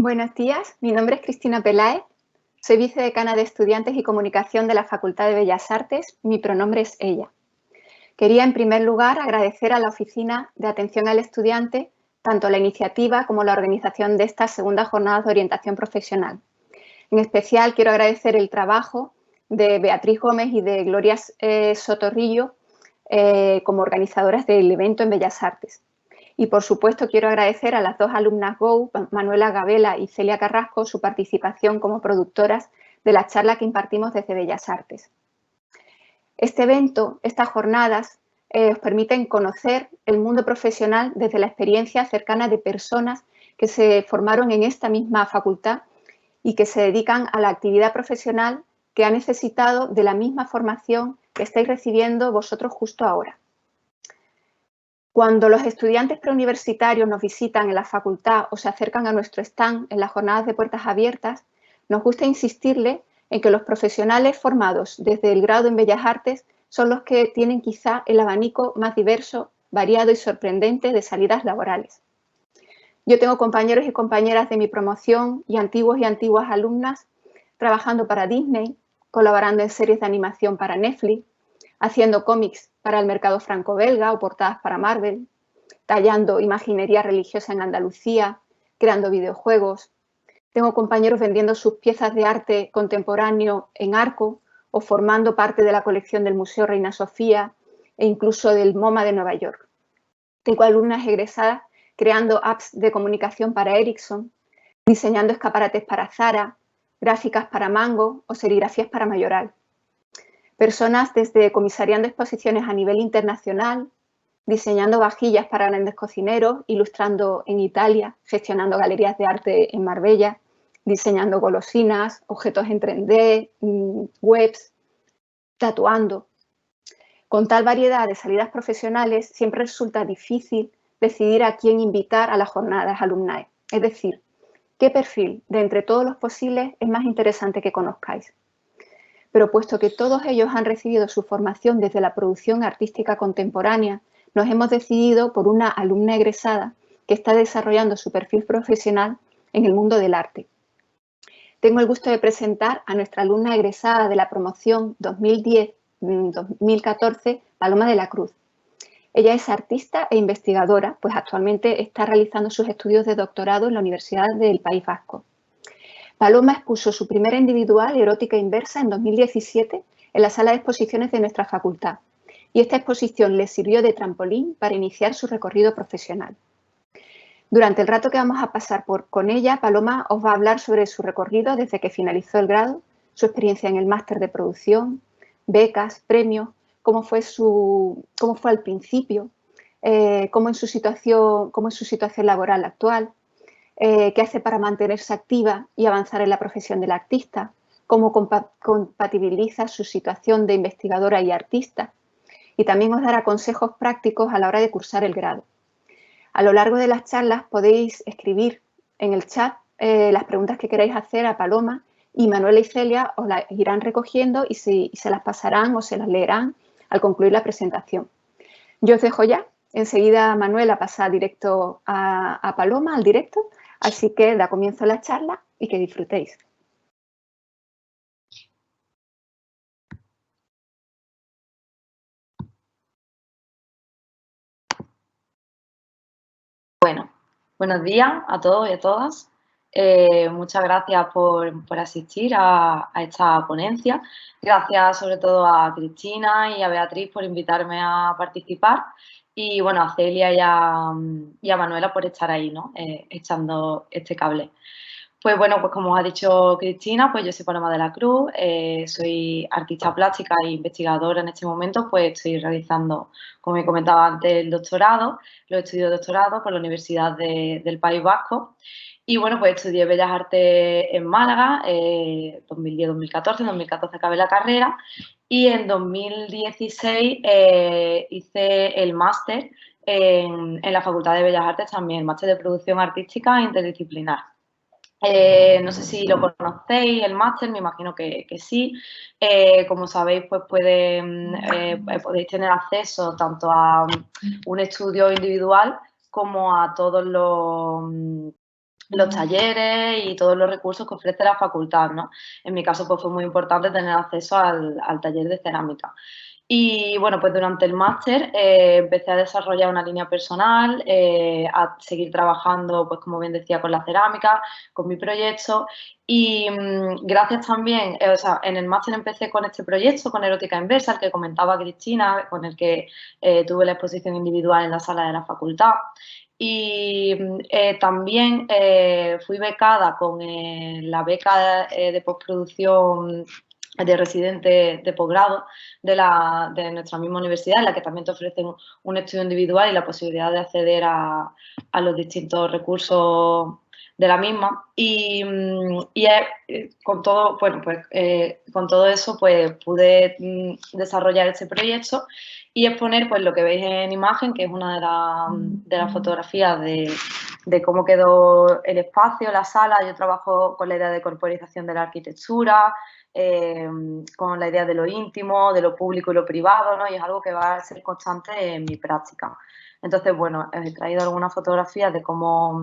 Buenos días, mi nombre es Cristina Peláez, soy vicedecana de Estudiantes y Comunicación de la Facultad de Bellas Artes, mi pronombre es ella. Quería en primer lugar agradecer a la Oficina de Atención al Estudiante tanto la iniciativa como la organización de estas segundas jornadas de orientación profesional. En especial quiero agradecer el trabajo de Beatriz Gómez y de Gloria Sotorrillo como organizadoras del evento en Bellas Artes. Y, por supuesto, quiero agradecer a las dos alumnas GO, Manuela Gabela y Celia Carrasco, su participación como productoras de la charla que impartimos desde Bellas Artes. Este evento, estas jornadas, os permiten conocer el mundo profesional desde la experiencia cercana de personas que se formaron en esta misma facultad y que se dedican a la actividad profesional que ha necesitado de la misma formación que estáis recibiendo vosotros justo ahora. Cuando los estudiantes preuniversitarios nos visitan en la facultad o se acercan a nuestro stand en las jornadas de puertas abiertas, nos gusta insistirle en que los profesionales formados desde el grado en Bellas Artes son los que tienen quizá el abanico más diverso, variado y sorprendente de salidas laborales. Yo tengo compañeros y compañeras de mi promoción y antiguas alumnas trabajando para Disney, colaborando en series de animación para Netflix, haciendo cómics para el mercado franco-belga o portadas para Marvel, tallando imaginería religiosa en Andalucía, creando videojuegos. Tengo compañeros vendiendo sus piezas de arte contemporáneo en Arco o formando parte de la colección del Museo Reina Sofía e incluso del MoMA de Nueva York. Tengo alumnas egresadas creando apps de comunicación para Ericsson, diseñando escaparates para Zara, gráficas para Mango o serigrafías para Mayoral. Personas desde comisariando exposiciones a nivel internacional, diseñando vajillas para grandes cocineros, ilustrando en Italia, gestionando galerías de arte en Marbella, diseñando golosinas, objetos en 3D, webs, tatuando. Con tal variedad de salidas profesionales, siempre resulta difícil decidir a quién invitar a las jornadas alumnae. Es decir, qué perfil de entre todos los posibles es más interesante que conozcáis. Pero puesto que todos ellos han recibido su formación desde la producción artística contemporánea, nos hemos decidido por una alumna egresada que está desarrollando su perfil profesional en el mundo del arte. Tengo el gusto de presentar a nuestra alumna egresada de la promoción 2010-2014, Paloma de la Cruz. Ella es artista e investigadora, pues actualmente está realizando sus estudios de doctorado en la Universidad del País Vasco. Paloma expuso su primera individual, Erótica Inversa, en 2017 en la sala de exposiciones de nuestra facultad. Y esta exposición le sirvió de trampolín para iniciar su recorrido profesional. Durante el rato que vamos a pasar con ella, Paloma os va a hablar sobre su recorrido desde que finalizó el grado, su experiencia en el máster de producción, becas, premios, cómo fue al principio, cómo es su situación laboral actual, qué hace para mantenerse activa y avanzar en la profesión del artista, cómo compatibiliza su situación de investigadora y artista, y también os dará consejos prácticos a la hora de cursar el grado. A lo largo de las charlas podéis escribir en el chat las preguntas que queráis hacer a Paloma y Manuela y Celia os las irán recogiendo y se las pasarán o se las leerán al concluir la presentación. Yo os dejo ya. Enseguida Manuela pasa directo a Paloma, al directo. Así que da comienzo la charla y que disfrutéis. Bueno, buenos días a todos y a todas. Muchas gracias por asistir a esta ponencia. Gracias sobre todo a Cristina y a Beatriz por invitarme a participar. Y bueno, a Celia y a Manuela por estar ahí, ¿no? Echando este cable. Pues bueno, pues como os ha dicho Cristina, pues yo soy Paloma de la Cruz, soy artista plástica e investigadora en este momento, pues estoy realizando, como he comentado antes, el doctorado, los estudios de doctorado por la Universidad del País Vasco. Y bueno, pues estudié Bellas Artes en Málaga, 2010-2014, en 2014 acabé la carrera y en 2016 hice el máster en la Facultad de Bellas Artes también, el máster de producción artística interdisciplinar. No sé si lo conocéis, el máster, me imagino que sí. Como sabéis, pues podéis tener acceso tanto a un estudio individual como a todos los talleres y todos los recursos que ofrece la facultad, ¿no? En mi caso, pues fue muy importante tener acceso al taller de cerámica. Y bueno, pues durante el máster empecé a desarrollar una línea personal, a seguir trabajando, pues como bien decía, con la cerámica, con mi proyecto. Y gracias también, o sea, en el máster empecé con este proyecto, con Erótica Inversa, el que comentaba Cristina, con el que tuve la exposición individual en la sala de la facultad. Y también fui becada con la beca de postproducción de residente de posgrado de nuestra misma universidad, en la que también te ofrecen un estudio individual y la posibilidad de acceder a los distintos recursos de la misma. Y con todo, bueno, pues con todo eso pues pude desarrollar este proyecto y exponer pues lo que veis en imagen, que es una de las fotografías de cómo quedó el espacio, la sala. Yo trabajo con la idea de corporización de la arquitectura, con la idea de lo íntimo, de lo público y lo privado, ¿no? Y es algo que va a ser constante en mi práctica. Entonces, bueno, he traído algunas fotografías de cómo,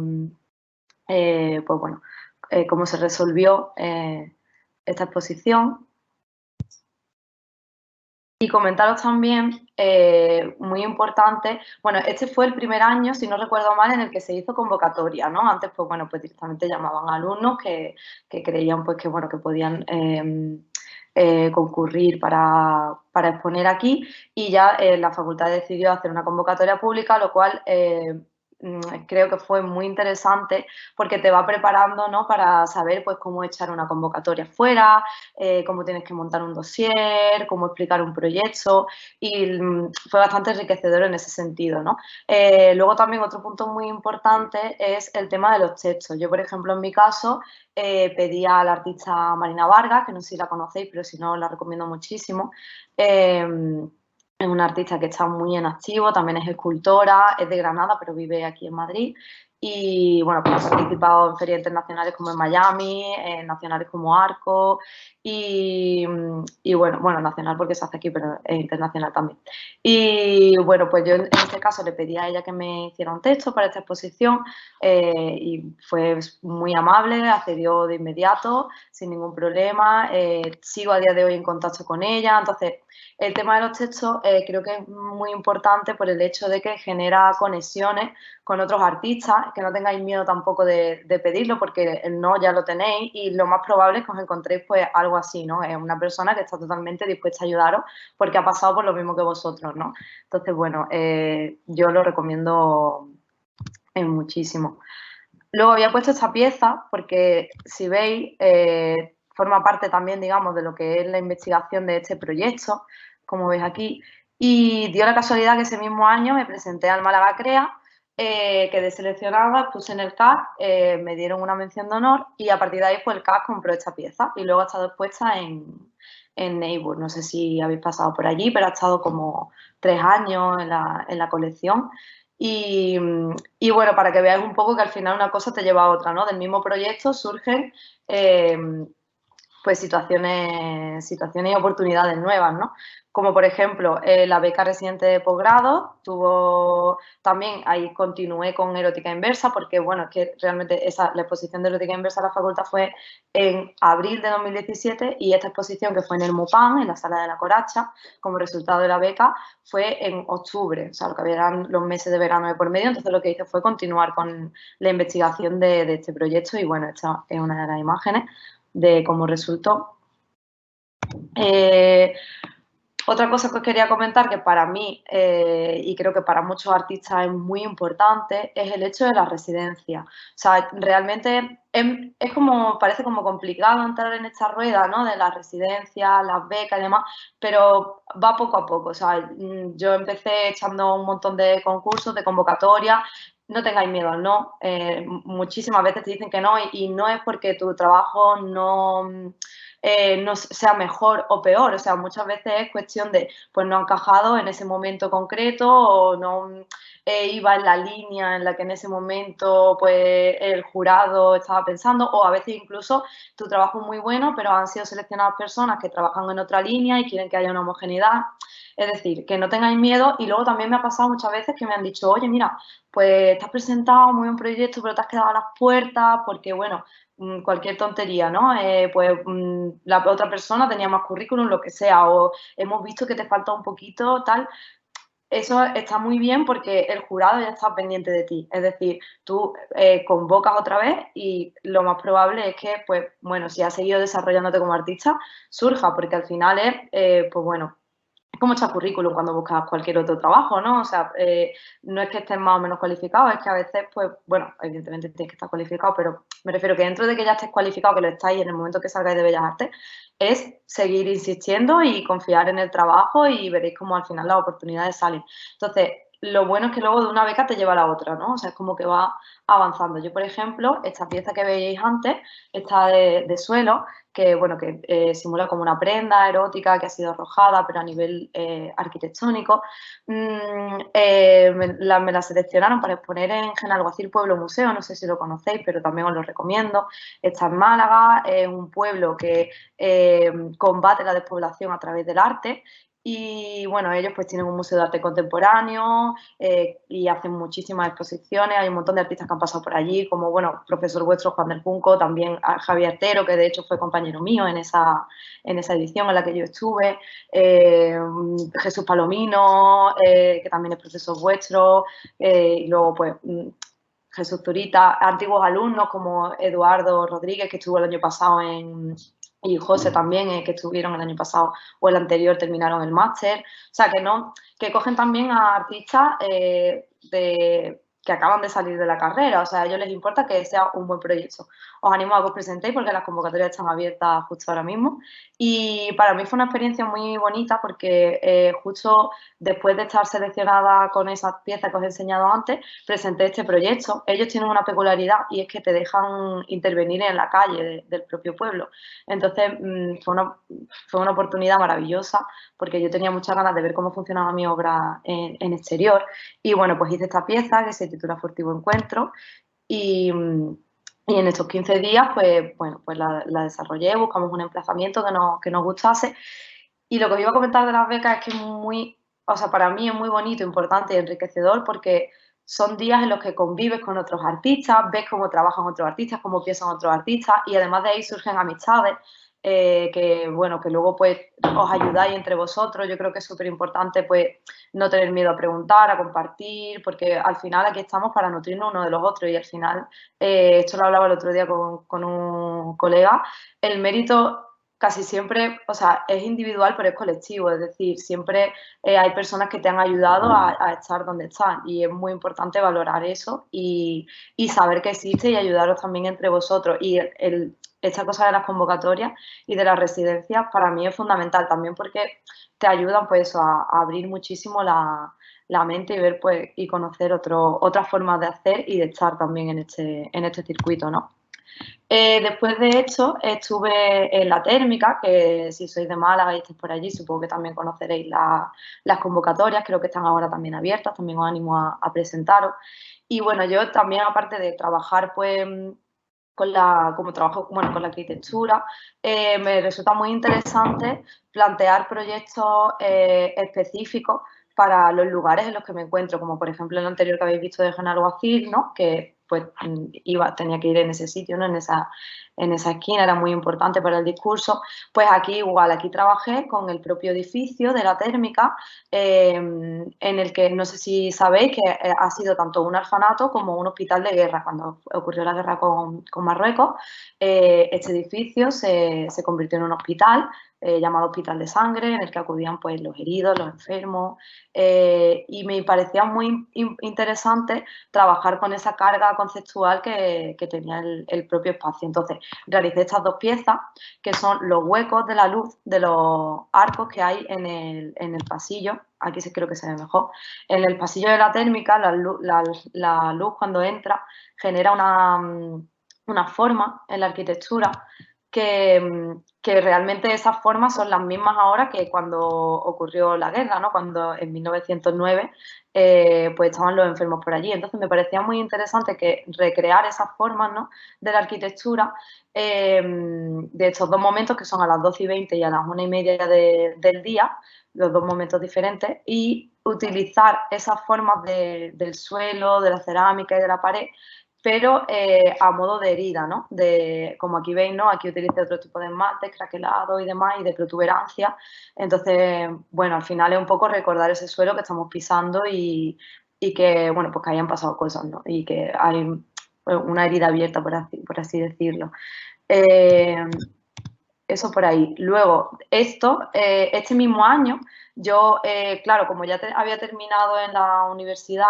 pues bueno, cómo se resolvió esta exposición. Y comentaros también, muy importante, bueno, este fue el primer año, si no recuerdo mal, en el que se hizo convocatoria, ¿no? Antes, pues bueno, pues directamente llamaban a alumnos que creían, pues que bueno, que podían concurrir para exponer aquí, y ya la facultad decidió hacer una convocatoria pública, lo cual creo que fue muy interesante porque te va preparando, ¿no? Para saber pues cómo echar una convocatoria fuera, cómo tienes que montar un dossier, cómo explicar un proyecto, y fue bastante enriquecedor en ese sentido, ¿no? Luego también otro punto muy importante es el tema de los textos. Yo, por ejemplo, en mi caso, pedí a la artista Marina Vargas, que no sé si la conocéis, pero si no, la recomiendo muchísimo. Es una artista que está muy en activo, también es escultora, es de Granada, pero vive aquí en Madrid. Y bueno, pues ha participado en ferias internacionales como en Miami, en nacionales como Arco, y bueno, nacional porque se hace aquí, pero es internacional también. Y bueno, pues yo en este caso le pedí a ella que me hiciera un texto para esta exposición, y fue muy amable, accedió de inmediato, sin ningún problema. Sigo a día de hoy en contacto con ella. Entonces, el tema de los textos creo que es muy importante por el hecho de que genera conexiones con otros artistas, que no tengáis miedo tampoco de pedirlo, porque el no ya lo tenéis, y lo más probable es que os encontréis pues algo así, ¿no? Es una persona que está totalmente dispuesta a ayudaros porque ha pasado por lo mismo que vosotros, ¿no? Entonces, bueno, yo lo recomiendo muchísimo. Luego había puesto esta pieza porque, si veis, forma parte también, digamos, de lo que es la investigación de este proyecto, como veis aquí, y dio la casualidad que ese mismo año me presenté al Málaga Crea, quedé seleccionada, puse en el CAC, me dieron una mención de honor y a partir de ahí pues el CAC compró esta pieza y luego ha estado expuesta en Neighbour. No sé si habéis pasado por allí, pero ha estado como 3 años en la colección. Y bueno, para que veáis un poco que al final una cosa te lleva a otra, ¿no? Del mismo proyecto surgen pues situaciones y oportunidades nuevas, ¿no? Como por ejemplo la beca residente de posgrado, también ahí continué con Erótica Inversa, porque bueno, es que realmente la exposición de Erótica Inversa a la facultad fue en abril de 2017 y esta exposición, que fue en el MUPAN, en la Sala de la Coracha, como resultado de la beca, fue en octubre, o sea, lo que eran los meses de verano de por medio. Entonces lo que hice fue continuar con la investigación de este proyecto y bueno, esta es una de las imágenes de cómo resultó. Otra cosa que os quería comentar, que para mí y creo que para muchos artistas es muy importante, es el hecho de la residencia. O sea, realmente parece como complicado entrar en esta rueda, ¿no? De la residencia, las becas y demás, pero va poco a poco. O sea, yo empecé echando un montón de concursos, de convocatorias. No tengáis miedo al no. Muchísimas veces te dicen que no, y no es porque tu trabajo no sea mejor o peor. O sea, muchas veces es cuestión de, pues no ha encajado en ese momento concreto, o no iba en la línea en la que en ese momento pues el jurado estaba pensando, o a veces incluso tu trabajo es muy bueno, pero han sido seleccionadas personas que trabajan en otra línea y quieren que haya una homogeneidad. Es decir, que no tengáis miedo. Y luego también me ha pasado muchas veces que me han dicho, oye, mira, pues te has presentado muy buen proyecto, pero te has quedado a las puertas porque, bueno, cualquier tontería, ¿no? Pues la otra persona tenía más currículum, lo que sea, o hemos visto que te falta un poquito, tal. Eso está muy bien porque el jurado ya está pendiente de ti. Es decir, tú convocas otra vez y lo más probable es que, pues, bueno, si has seguido desarrollándote como artista, surja, porque al final es, pues bueno, es como echar currículum cuando buscas cualquier otro trabajo, ¿no? O sea, no es que estés más o menos cualificado, es que a veces, pues, bueno, evidentemente tienes que estar cualificado, pero me refiero que dentro de que ya estés cualificado, que lo estáis en el momento que salgáis de Bellas Artes, es seguir insistiendo y confiar en el trabajo y veréis cómo al final las oportunidades salen. Entonces, lo bueno es que luego de una beca te lleva a la otra, ¿no? O sea, es como que va avanzando. Yo, por ejemplo, esta pieza que veíais antes, esta de suelo, que, bueno, que simula como una prenda erótica que ha sido arrojada, pero a nivel arquitectónico. Me la seleccionaron para exponer en Genalguacil Pueblo Museo, no sé si lo conocéis, pero también os lo recomiendo. Está en Málaga, es un pueblo que combate la despoblación a través del arte. Y bueno, ellos pues tienen un museo de arte contemporáneo y hacen muchísimas exposiciones. Hay un montón de artistas que han pasado por allí, como, bueno, profesor vuestro Juan del Junco, también Javier Artero, que de hecho fue compañero mío en esa edición en la que yo estuve, Jesús Palomino, que también es profesor vuestro, y luego pues Jesús Zurita, antiguos alumnos como Eduardo Rodríguez, que estuvo el año pasado y José también, que estuvieron el año pasado o el anterior, terminaron el máster. O sea, que cogen también a artistas que acaban de salir de la carrera. O sea, a ellos les importa que sea un buen proyecto. Os animo a que os presentéis porque las convocatorias están abiertas justo ahora mismo. Y para mí fue una experiencia muy bonita porque justo después de estar seleccionada con esas piezas que os he enseñado antes, presenté este proyecto. Ellos tienen una peculiaridad y es que te dejan intervenir en la calle del propio pueblo. Entonces, fue una oportunidad maravillosa porque yo tenía muchas ganas de ver cómo funcionaba mi obra en exterior. Y bueno, pues hice esta pieza que se titula Furtivo Encuentro y en estos 15 días, pues bueno, pues la desarrollé, buscamos un emplazamiento que nos gustase. Y lo que os iba a comentar de las becas es que o sea, para mí es muy bonito, importante y enriquecedor porque son días en los que convives con otros artistas, ves cómo trabajan otros artistas, cómo piensan otros artistas y además de ahí surgen amistades que, bueno, que luego pues os ayudáis entre vosotros. Yo creo que es súper importante pues no tener miedo a preguntar, a compartir, porque al final aquí estamos para nutrirnos uno de los otros y al final, esto lo hablaba el otro día con un colega, el mérito casi siempre, o sea, es individual pero es colectivo, es decir, siempre hay personas que te han ayudado a estar donde están y es muy importante valorar eso y saber que existe y ayudaros también entre vosotros. Y esta cosa de las convocatorias y de las residencias para mí es fundamental también porque te ayudan pues a abrir muchísimo la mente y ver pues y conocer otras formas de hacer y de estar también en este circuito, ¿no? Después de esto estuve en la térmica, que si sois de Málaga y estáis por allí, supongo que también conoceréis las convocatorias, creo que están ahora también abiertas, también os animo a presentaros. Y bueno, yo también, aparte de trabajar pues como trabajo bueno, con la arquitectura, me resulta muy interesante plantear proyectos específicos para los lugares en los que me encuentro, como por ejemplo el anterior que habéis visto de Genalguacil, ¿no? Que pues tenía que ir en ese sitio, ¿no? En esa esquina, era muy importante para el discurso. Pues aquí igual, aquí trabajé con el propio edificio de la térmica, en el que no sé si sabéis que ha sido tanto un orfanato como un hospital de guerra. Cuando ocurrió la guerra con Marruecos, este edificio se convirtió en un hospital llamado Hospital de Sangre, en el que acudían pues los heridos, los enfermos, y me parecía muy interesante trabajar con esa carga conceptual que tenía el propio espacio. Entonces, realicé estas dos piezas, que son los huecos de la luz de los arcos que hay en el pasillo. Aquí sí creo que se ve mejor. En el pasillo de la térmica, la luz cuando entra genera una forma en la arquitectura que realmente esas formas son las mismas ahora que cuando ocurrió la guerra, ¿no? Cuando en 1909 pues estaban los enfermos por allí. Entonces me parecía muy interesante que recrear esas formas, ¿no?, de la arquitectura, de estos dos momentos que son a las 12:20 y a las 1:30 del día, los dos momentos diferentes, y utilizar esas formas del suelo, de la cerámica y de la pared, pero a modo de herida, ¿no? Como aquí veis, ¿no? Aquí utilicé otro tipo de esmaltes, craquelado y demás, y de protuberancia. Entonces, bueno, al final es un poco recordar ese suelo que estamos pisando y que, bueno, pues que hayan pasado cosas, ¿no? Y que hay una herida abierta, por así decirlo. Eso por ahí. Luego, este mismo año, yo, claro, como ya había terminado en la universidad,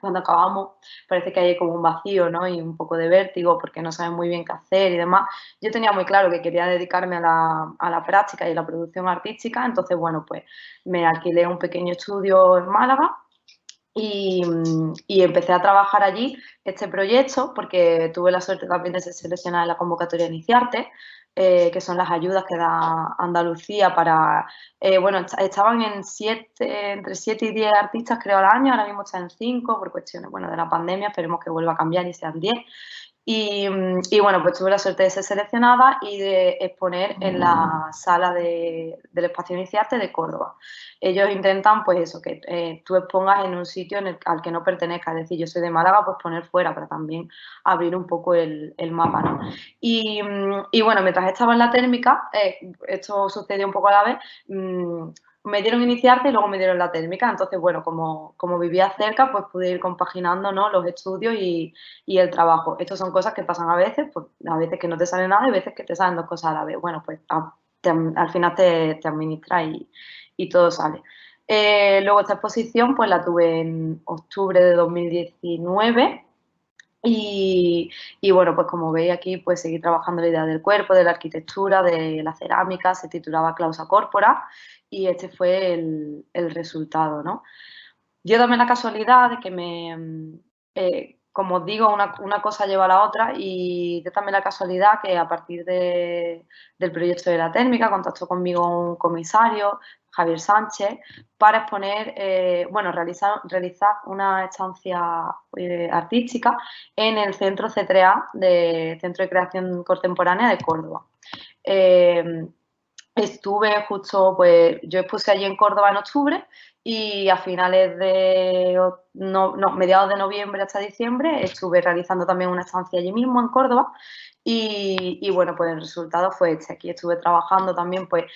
cuando acabamos parece que hay como un vacío, ¿no? Y un poco de vértigo porque no sabes muy bien qué hacer y demás. Yo tenía muy claro que quería dedicarme a la práctica y a la producción artística, entonces, bueno, pues me alquilé un pequeño estudio en Málaga y empecé a trabajar allí este proyecto porque tuve la suerte también de ser seleccionada en la convocatoria Iniciarte, que son las ayudas que da Andalucía para, bueno, estaban entre 7 y 10 artistas creo al año, ahora mismo están en 5 por cuestiones, bueno, de la pandemia, esperemos que vuelva a cambiar y sean 10. Y bueno, pues tuve la suerte de ser seleccionada y de exponer en la sala del Espacio Iniciarte de Córdoba. Ellos intentan, pues eso, que tú expongas en un sitio al que no pertenezcas. Es decir, yo soy de Málaga, pues poner fuera para también abrir un poco el mapa, ¿no? Y bueno, mientras estaba en la térmica, esto sucedió un poco a la vez, me dieron Iniciarte y luego me dieron la térmica. Entonces, bueno, como vivía cerca, pues pude ir compaginando, ¿no?, los estudios y el trabajo. Estas son cosas que pasan a veces, pues a veces que no te sale nada y a veces que te salen dos cosas a la vez. Bueno, pues al final te administras y todo sale. Luego esta exposición pues la tuve en octubre de 2019 y bueno, pues como veis aquí, pues seguí trabajando la idea del cuerpo, de la arquitectura, de la cerámica, se titulaba Clausa Corpora y este fue el resultado, ¿no? Yo también la casualidad de que como os digo, una cosa lleva a la otra y yo también la casualidad que a partir del proyecto de la térmica contactó conmigo un comisario, Javier Sánchez, para exponer, bueno, realizar una estancia artística en el Centro C3A, Centro de Creación Contemporánea de Córdoba. Estuve justo, pues yo expuse allí en Córdoba en octubre y a finales mediados de noviembre hasta diciembre estuve realizando también una estancia allí mismo en Córdoba y bueno, pues el resultado fue este. Aquí estuve trabajando también, pues,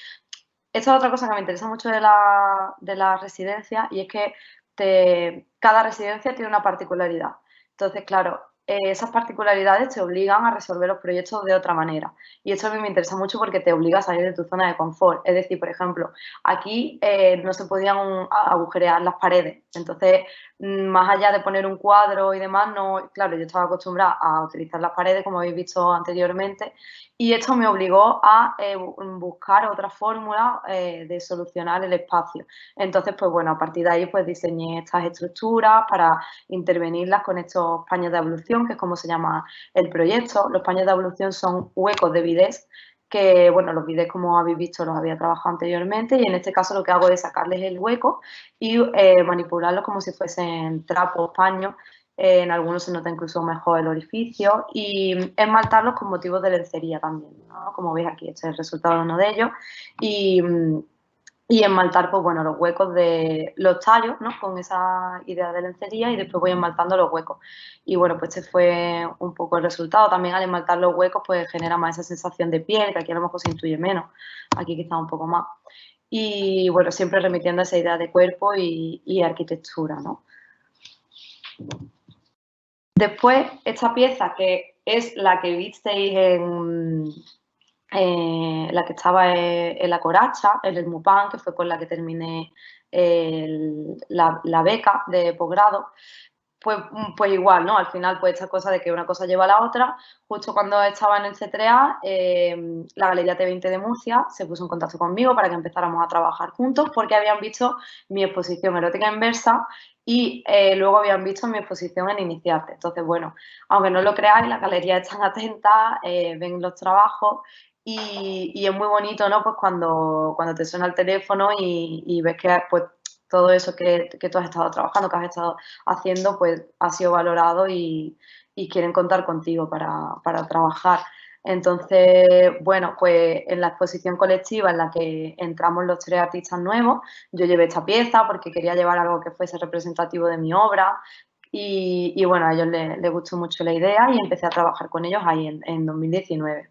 esta es otra cosa que me interesa mucho de la residencia y es que cada residencia tiene una particularidad. Entonces, claro, esas particularidades te obligan a resolver los proyectos de otra manera. Y esto a mí me interesa mucho porque te obliga a salir de tu zona de confort. Es decir, por ejemplo, aquí no se podían agujerear las paredes. Entonces, más allá de poner un cuadro y demás, no, claro, yo estaba acostumbrada a utilizar las paredes, como habéis visto anteriormente, y esto me obligó a buscar otra fórmula de solucionar el espacio. Entonces, pues bueno, a partir de ahí pues diseñé estas estructuras para intervenirlas con estos paños de ablución, que es como se llama el proyecto. Los paños de ablución son huecos de bidés que, bueno, los bidés, como habéis visto, los había trabajado anteriormente y en este caso lo que hago es sacarles el hueco y manipularlos como si fuesen trapos, paños. En algunos se nota incluso mejor el orificio y esmaltarlos con motivos de lencería también, ¿no? Como veis aquí, este es el resultado de uno de ellos y esmaltar, pues bueno, los huecos de los tallos, ¿no?, con esa idea de lencería y después voy esmaltando los huecos. Y bueno, pues este fue un poco el resultado. También al esmaltar los huecos, pues genera más esa sensación de piel, que aquí a lo mejor se intuye menos, aquí quizá un poco más. Y bueno, siempre remitiendo a esa idea de cuerpo y arquitectura, ¿no? Después, esta pieza, que es la que visteis la que estaba en la Coracha, en el MUPAN, que fue con la que terminé la beca de posgrado, pues igual, ¿no? Al final, pues esta cosa de que una cosa lleva a la otra. Justo cuando estaba en el C3A, la Galería T20 de Murcia se puso en contacto conmigo para que empezáramos a trabajar juntos porque habían visto mi exposición erótica inversa y luego habían visto mi exposición en Iniciarte. Entonces, bueno, aunque no lo creáis, las galerías están atentas, ven los trabajos y es muy bonito, ¿no? Pues cuando te suena el teléfono y ves que pues, todo eso que tú has estado trabajando, que has estado haciendo, pues ha sido valorado y quieren contar contigo para trabajar. Entonces, bueno, pues en la exposición colectiva en la que entramos los 3 artistas nuevos, yo llevé esta pieza porque quería llevar algo que fuese representativo de mi obra y bueno, a ellos les gustó mucho la idea y empecé a trabajar con ellos ahí en 2019.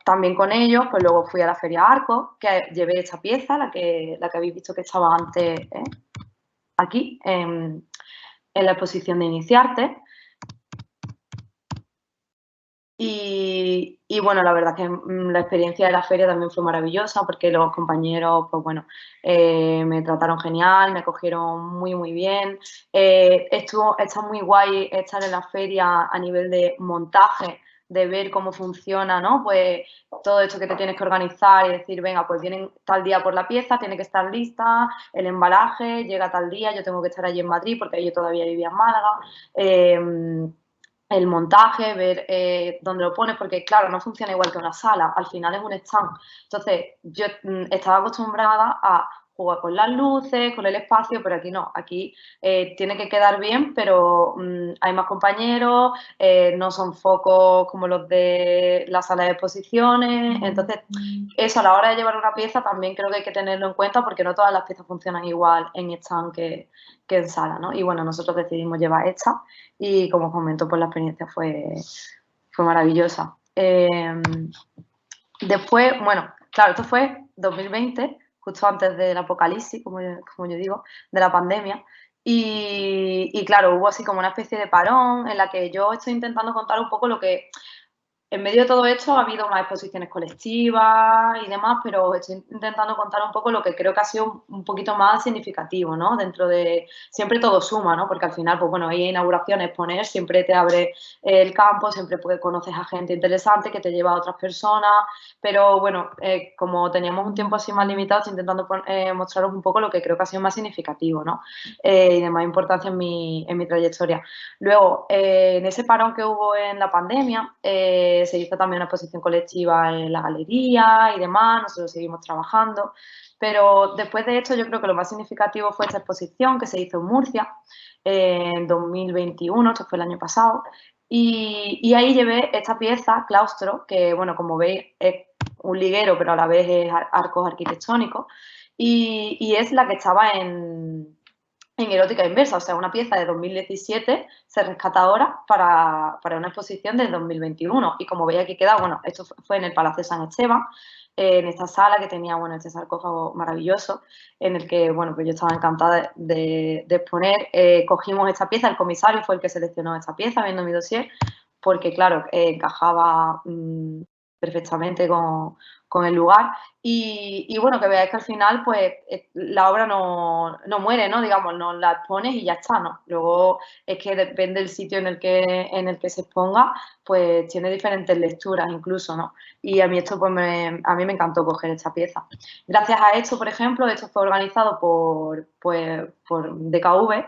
También con ellos, pues luego fui a la Feria Arco, que llevé esta pieza, la que habéis visto que estaba antes aquí, en la exposición de Iniciarte. Y bueno, la verdad que la experiencia de la feria también fue maravillosa porque los compañeros, pues bueno, me trataron genial, me acogieron muy, muy bien. Está muy guay estar en la feria a nivel de montaje, de ver cómo funciona, ¿no? Pues todo esto que te tienes que organizar y decir, venga, pues vienen tal día por la pieza, tiene que estar lista, el embalaje, llega tal día, yo tengo que estar allí en Madrid porque yo todavía vivía en Málaga. El montaje, ver dónde lo pones, porque claro, no funciona igual que una sala, al final es un stand. Entonces, yo estaba acostumbrada a jugar con las luces, con el espacio, pero aquí no, aquí tiene que quedar bien, pero hay más compañeros, no son focos como los de la sala de exposiciones, entonces eso a la hora de llevar una pieza también creo que hay que tenerlo en cuenta porque no todas las piezas funcionan igual en stand que en sala, ¿no? Y bueno, nosotros decidimos llevar esta y como os comento, pues la experiencia fue maravillosa. Después, bueno, claro, esto fue 2020, justo antes del apocalipsis, como yo digo, de la pandemia. Y claro, hubo así como una especie de parón en la que yo estoy intentando contar un poco lo que en medio de todo esto ha habido más exposiciones colectivas y demás, pero estoy intentando contar un poco lo que creo que ha sido un poquito más significativo, ¿no? Dentro de... Siempre todo suma, ¿no? Porque al final, pues bueno, hay inauguraciones, exponer, siempre te abre el campo, siempre conoces a gente interesante que te lleva a otras personas, pero bueno, como teníamos un tiempo así más limitado, estoy intentando mostraros un poco lo que creo que ha sido más significativo, ¿no? Y de más importancia en mi trayectoria. Luego, en ese parón que hubo en la pandemia, se hizo también una exposición colectiva en la galería y demás, nosotros seguimos trabajando, pero después de esto yo creo que lo más significativo fue esta exposición que se hizo en Murcia en 2021, esto fue el año pasado, y ahí llevé esta pieza, Claustro, que bueno, como veis es un liguero, pero a la vez es arcos arquitectónicos, y es la que estaba en erótica inversa, o sea, una pieza de 2017 se rescata ahora para una exposición de 2021. Y como veis aquí queda, bueno, esto fue en el Palacio San Esteban, en esta sala que tenía, bueno, este sarcófago maravilloso, en el que, bueno, pues yo estaba encantada de exponer. Cogimos esta pieza, el comisario fue el que seleccionó esta pieza, viendo mi dossier, porque, claro, encajaba perfectamente con el lugar. Y bueno, que veáis que al final, pues, la obra no muere, ¿no? Digamos, no la expones y ya está, ¿no? Luego es que depende del sitio en el que se exponga, pues tiene diferentes lecturas incluso, ¿no? Y a mí esto, pues, a mí me encantó coger esta pieza. Gracias a esto, por ejemplo, esto fue organizado por DKV,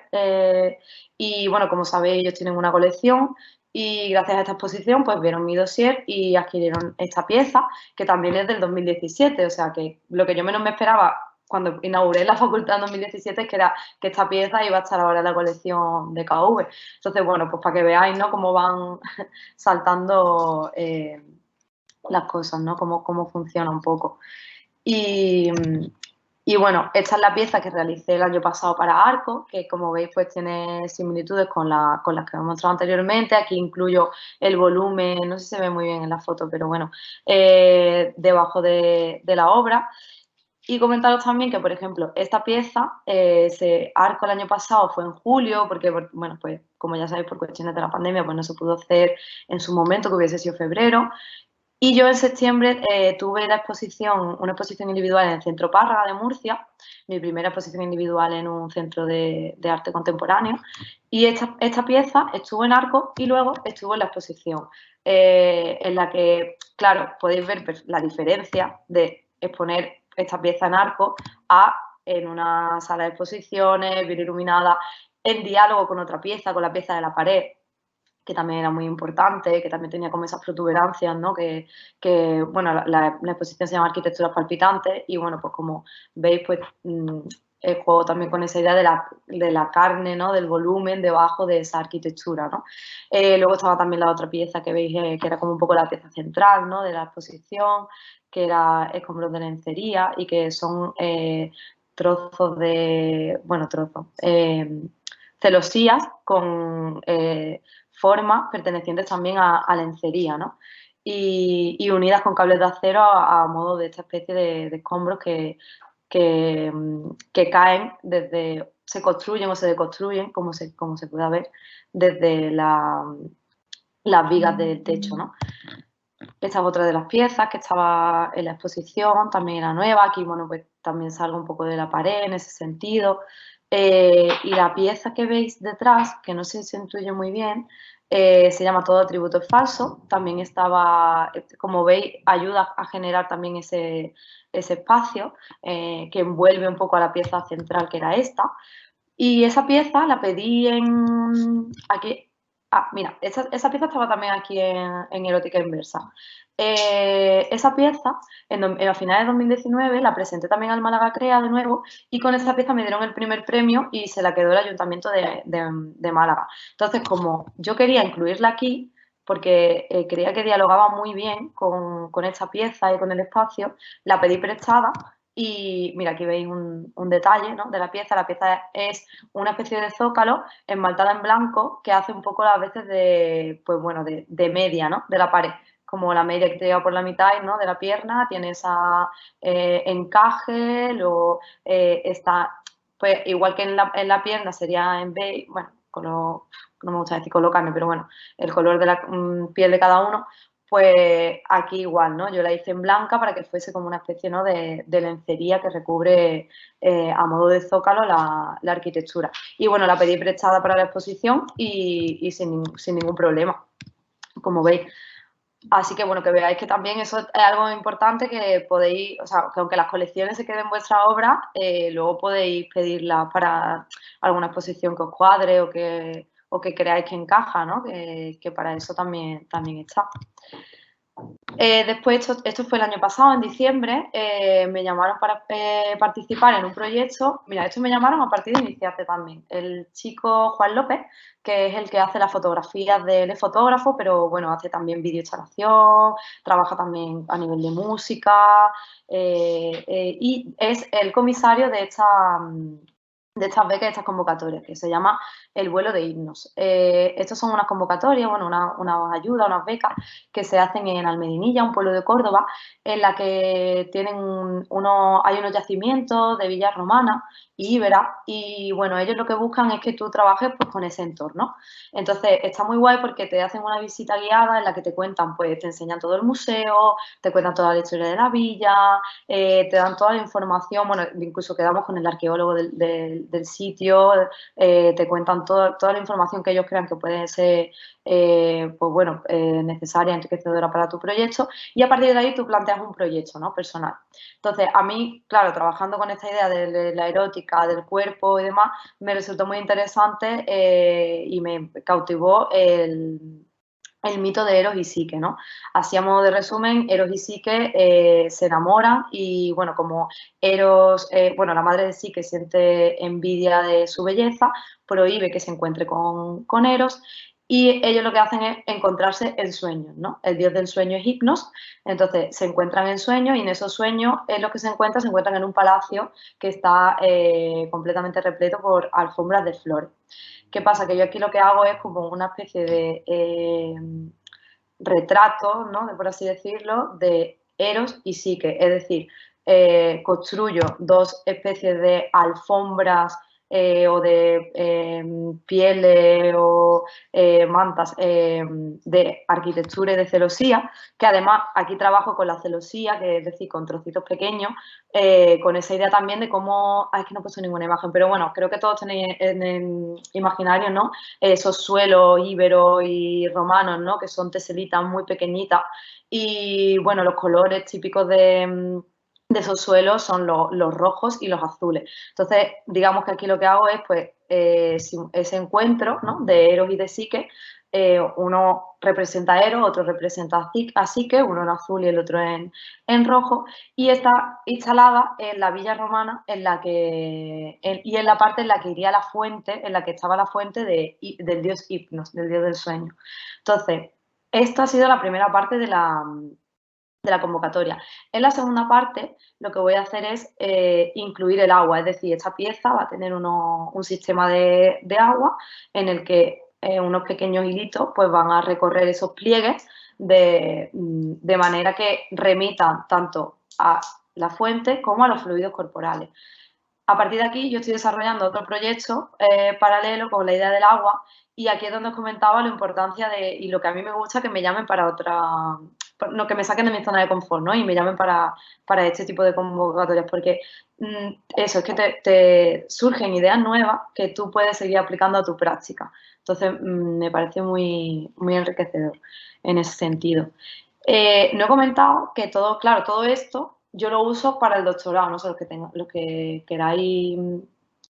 y bueno, como sabéis, ellos tienen una colección y gracias a esta exposición pues vieron mi dossier y adquirieron esta pieza que también es del 2017, o sea que lo que yo menos me esperaba cuando inauguré la facultad en 2017 es que esta pieza iba a estar ahora en la colección de KV. Entonces, bueno, pues para que veáis, ¿no?, cómo van saltando las cosas, ¿no?, cómo funciona un poco. Y bueno, esta es la pieza que realicé el año pasado para Arco, que como veis pues tiene similitudes con las que hemos mostrado anteriormente. Aquí incluyo el volumen, no sé si se ve muy bien en la foto, pero bueno, debajo de la obra. Y comentaros también que, por ejemplo, esta pieza, Arco el año pasado fue en julio, porque, bueno, pues como ya sabéis, por cuestiones de la pandemia, pues no se pudo hacer en su momento, que hubiese sido febrero. Y yo en septiembre tuve una exposición individual en el Centro Párraga de Murcia, mi primera exposición individual en un centro de arte contemporáneo. Y esta pieza estuvo en Arco y luego estuvo en la exposición, en la que, claro, podéis ver la diferencia de exponer esta pieza en Arco a en una sala de exposiciones, bien iluminada, en diálogo con otra pieza, con la pieza de la pared, que también era muy importante, que también tenía como esas protuberancias, ¿no? Bueno, la exposición se llama Arquitecturas Palpitantes y, bueno, pues como veis, pues juego también con esa idea de la carne, ¿no? Del volumen debajo de esa arquitectura, ¿no? Luego estaba también la otra pieza que veis, que era como un poco la pieza central, ¿no? De la exposición, que era escombros de lencería y que son trozos de, bueno, celosías con formas pertenecientes también a lencería, ¿no? Y unidas con cables de acero a modo de esta especie de escombros que caen desde, se construyen o se deconstruyen, como se pueda ver, desde las vigas del techo, ¿no? Esta es otra de las piezas que estaba en la exposición, también era nueva, aquí, bueno, pues también salgo un poco de la pared en ese sentido. Y la pieza que veis detrás, que no sé si se intuye muy bien, se llama Todo atributo es falso, también estaba, como veis, ayuda a generar también ese espacio que envuelve un poco a la pieza central que era esta. Y esa pieza la pedí aquí. Ah, mira, esa pieza estaba también aquí en Erótica Inversa. Esa pieza, a finales de 2019, la presenté también al Málaga Crea de nuevo y con esa pieza me dieron el primer premio y se la quedó el Ayuntamiento de Málaga. Entonces, como yo quería incluirla aquí, porque creía que dialogaba muy bien con esta pieza y con el espacio, la pedí prestada. Y mira, aquí veis un detalle, ¿no? De la pieza. La pieza es una especie de zócalo esmaltada en blanco que hace un poco las veces de, pues bueno, de media, ¿no? De la pared. Como la media que te lleva por la mitad, ¿no? De la pierna, tiene esa encaje, luego está, pues igual que en la pierna sería en beige, bueno, color, no me gusta decir color carne, pero bueno, el color de la piel de cada uno. Pues aquí igual, ¿no? Yo la hice en blanca para que fuese como una especie, ¿no? de lencería que recubre a modo de zócalo la arquitectura. Y bueno, la pedí prestada para la exposición y sin ningún problema, como veis. Así que bueno, que veáis que también eso es algo importante que podéis, o sea, que aunque las colecciones se queden en vuestra obra, luego podéis pedirlas para alguna exposición que os cuadre o que creáis que encaja, ¿no? Que para eso también está. Después, esto fue el año pasado, en diciembre, me llamaron para participar en un proyecto. Mira, esto me llamaron a partir de Iniciarte también. El chico Juan López, que es el que hace las fotografías del fotógrafo, pero bueno, hace también videoinstalación, trabaja también a nivel de música y es el comisario de estas becas, de estas convocatorias, que se llama El vuelo de himnos. Estos son unas convocatorias, bueno, unas ayudas, unas becas que se hacen en Almedinilla, un pueblo de Córdoba, en la que hay unos yacimientos de villas romanas y íberas, y bueno, ellos lo que buscan es que tú trabajes pues con ese entorno. Entonces, está muy guay porque te hacen una visita guiada en la que te cuentan, pues te enseñan todo el museo, te cuentan toda la historia de la villa, te dan toda la información, bueno, incluso quedamos con el arqueólogo del sitio, te cuentan toda la información que ellos crean que puede ser pues bueno, necesaria, enriquecedora para tu proyecto, y a partir de ahí tú planteas un proyecto, ¿no? Personal. Entonces, a mí, claro, trabajando con esta idea de la erótica, del cuerpo y demás, me resultó muy interesante y me cautivó el mito de Eros y Psique, ¿no? Así a modo de resumen, Eros y Psique se enamoran y, bueno, como Eros, bueno, la madre de Psique siente envidia de su belleza, prohíbe que se encuentre con Eros y ellos lo que hacen es encontrarse en sueños, ¿no? El dios del sueño es Hipnos, entonces se encuentran en sueños y en esos sueños es lo que se encuentran en un palacio que está completamente repleto por alfombras de flores. ¿Qué pasa? Que yo aquí lo que hago es como una especie de retrato, ¿no? Por así decirlo, de Eros y Psique. Es decir, construyo dos especies de alfombras o de pieles o mantas de arquitectura y de celosía, que además aquí trabajo con la celosía, que es decir, con trocitos pequeños, con esa idea también de cómo, es que no he puesto ninguna imagen, pero bueno, creo que todos tenéis en el imaginario, ¿no? Esos suelos íberos y romanos, ¿no? Que son teselitas muy pequeñitas y, bueno, los colores típicos de esos suelos son los rojos y los azules. Entonces, digamos que aquí lo que hago es, pues, ese encuentro, ¿no?, de Eros y de Psique. Uno representa a Eros, otro representa a Psique, uno en azul y el otro en rojo, y está instalada en la villa romana y en la parte en la que iría la fuente, en la que estaba la fuente del dios Hipnos, del dios del sueño. Entonces, esta ha sido la primera parte de la convocatoria. En la segunda parte lo que voy a hacer es incluir el agua, es decir, esta pieza va a tener un sistema de agua en el que unos pequeños hilitos pues van a recorrer esos pliegues de manera que remitan tanto a la fuente como a los fluidos corporales. A partir de aquí yo estoy desarrollando otro proyecto paralelo con la idea del agua, y aquí es donde os comentaba la importancia y lo que a mí me gusta, que me llamen para no, que me saquen de mi zona de confort, ¿no?, y me llamen para este tipo de convocatorias, porque eso es que te surgen ideas nuevas que tú puedes seguir aplicando a tu práctica. Entonces me parece muy, muy enriquecedor en ese sentido. No he comentado que claro, todo esto yo lo uso para el doctorado, no sé, los que queráis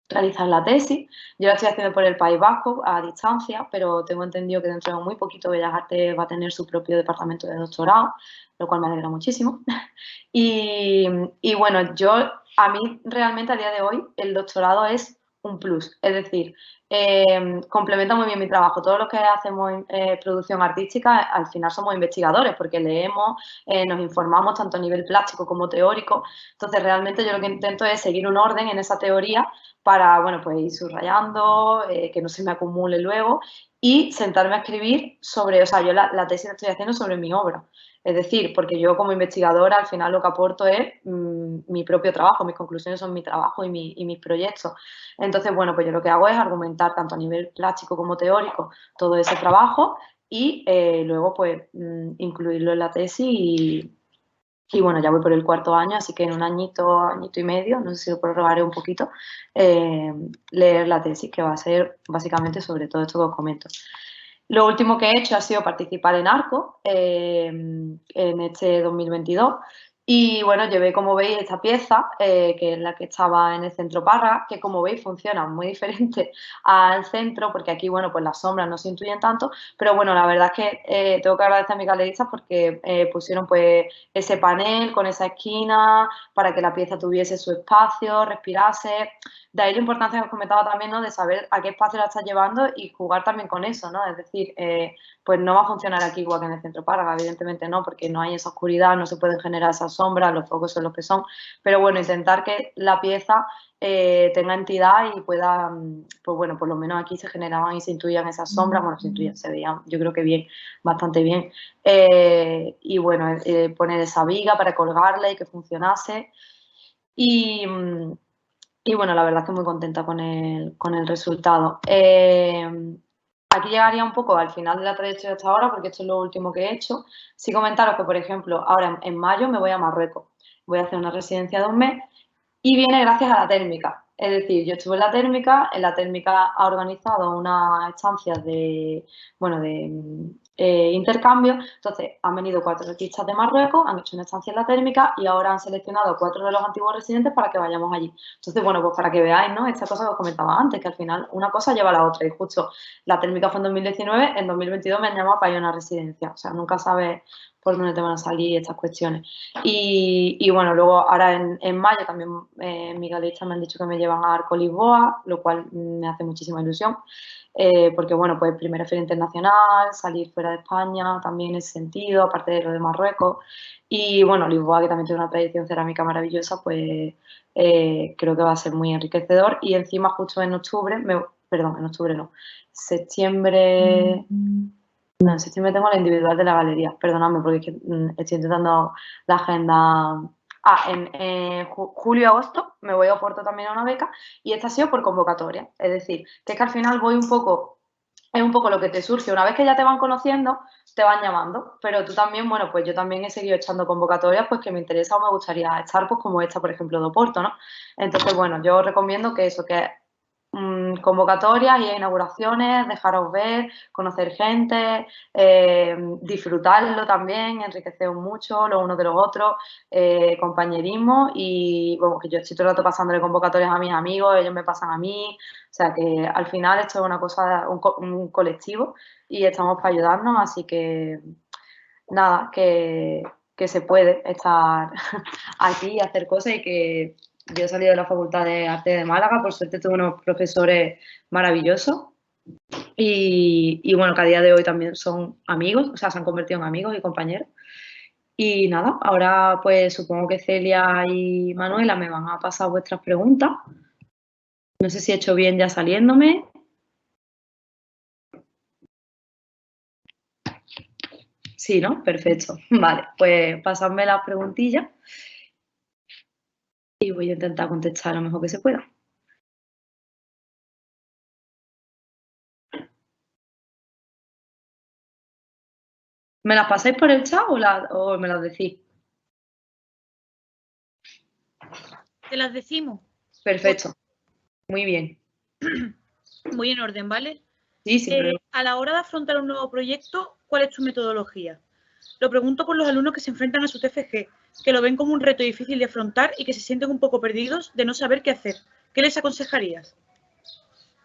realizar la tesis. Yo la estoy haciendo por el País Vasco a distancia, pero tengo entendido que dentro de muy poquito Bellas Artes va a tener su propio departamento de doctorado, lo cual me alegra muchísimo. Y bueno, a mí realmente a día de hoy el doctorado es un plus, es decir, complementa muy bien mi trabajo. Todos los que hacemos producción artística al final somos investigadores, porque leemos, nos informamos tanto a nivel plástico como teórico. Entonces realmente yo lo que intento es seguir un orden en esa teoría para, bueno, pues ir subrayando, que no se me acumule luego, y sentarme a escribir sobre, o sea, yo la tesis la estoy haciendo sobre mi obra. Es decir, porque yo como investigadora al final lo que aporto es mi propio trabajo, mis conclusiones son mi trabajo y mis proyectos. Entonces, bueno, pues yo lo que hago es argumentar tanto a nivel plástico como teórico todo ese trabajo, y luego pues incluirlo en la tesis, y bueno, ya voy por el 4.º año, así que en un añito, añito y medio, no sé si lo prorrogaré un poquito, leer la tesis, que va a ser básicamente sobre todo esto que os comento. Lo último que he hecho ha sido participar en ARCO en este 2022, y bueno, llevé, como veis, esta pieza, que es la que estaba en el Centro Parra, que como veis funciona muy diferente al centro, porque aquí, bueno, pues las sombras no se intuyen tanto, pero bueno, la verdad es que tengo que agradecer a mis galeristas porque pusieron pues ese panel con esa esquina para que la pieza tuviese su espacio, respirase. De ahí la importancia que os comentaba también, ¿no?, de saber a qué espacio la estás llevando y jugar también con eso, ¿no? Es decir, pues no va a funcionar aquí igual que en el Centro Parga, evidentemente no, porque no hay esa oscuridad, no se pueden generar esas sombras, los focos son los que son, pero bueno, intentar que la pieza tenga entidad y pueda, pues bueno, por lo menos aquí se generaban y se intuían esas sombras, bueno, se intuían, se veían, yo creo que bien, bastante bien, y bueno, poner esa viga para colgarla y que funcionase, y bueno, la verdad es que muy contenta con el resultado. Aquí llegaría un poco al final de la trayectoria hasta ahora, porque esto es lo último que he hecho. Sí comentaros que, por ejemplo, ahora en mayo me voy a Marruecos. Voy a hacer una residencia de 1 mes y viene gracias a la térmica. Es decir, yo estuve en la térmica ha organizado unas estancias de intercambio. Entonces, han venido 4 artistas de Marruecos, han hecho una estancia en la térmica y ahora han seleccionado 4 de los antiguos residentes para que vayamos allí. Entonces, bueno, pues para que veáis, ¿no?, esta cosa que os comentaba antes, que al final una cosa lleva a la otra, y justo la térmica fue en 2019, en 2022 me han llamado para ir a una residencia. O sea, nunca sabes por dónde te van a salir estas cuestiones. Y bueno, luego ahora en mayo también mis galeristas me han dicho que me llevan a Arco Lisboa, lo cual me hace muchísima ilusión, porque bueno, pues primera feria internacional, salir fuera de España también en ese sentido, aparte de lo de Marruecos, y bueno, Lisboa, que también tiene una tradición cerámica maravillosa, pues creo que va a ser muy enriquecedor. Y encima justo en octubre, perdón, en octubre no, septiembre... No, en septiembre tengo la individual de la galería, perdonadme porque es que estoy intentando la agenda. En julio-agosto me voy a Oporto también a una beca, y esta ha sido por convocatoria. Es decir, que es que al final voy un poco, es un poco lo que te surge. Una vez que ya te van conociendo, te van llamando, pero tú también, bueno, pues yo también he seguido echando convocatorias pues que me interesa o me gustaría estar, pues como esta, por ejemplo, de Oporto, ¿no? Entonces, bueno, yo os recomiendo que eso, que convocatorias y inauguraciones, dejaros ver, conocer gente, disfrutarlo también, enriqueceros mucho los unos de los otros, compañerismo y, bueno, que yo estoy todo el rato pasándole convocatorias a mis amigos, ellos me pasan a mí, o sea que al final esto es una cosa, un colectivo y estamos para ayudarnos, así que nada, que se puede estar aquí y hacer cosas y que yo he salido de la Facultad de Arte de Málaga, por suerte tuve unos profesores maravillosos y bueno, que a día de hoy también son amigos, o sea, se han convertido en amigos y compañeros. Y nada, ahora pues supongo que Celia y Manuela me van a pasar vuestras preguntas. No sé si he hecho bien ya saliéndome. Sí, ¿no? Perfecto. Vale, pues pasadme las preguntillas y voy a intentar contestar lo mejor que se pueda. ¿Me las pasáis por el chat o me las decís? Te las decimos. Perfecto. Muy bien. Muy en orden, ¿vale? Sí, sin problema. A la hora de afrontar un nuevo proyecto, ¿cuál es tu metodología? Lo pregunto por los alumnos que se enfrentan a su TFG, que lo ven como un reto difícil de afrontar y que se sienten un poco perdidos de no saber qué hacer. ¿Qué les aconsejarías?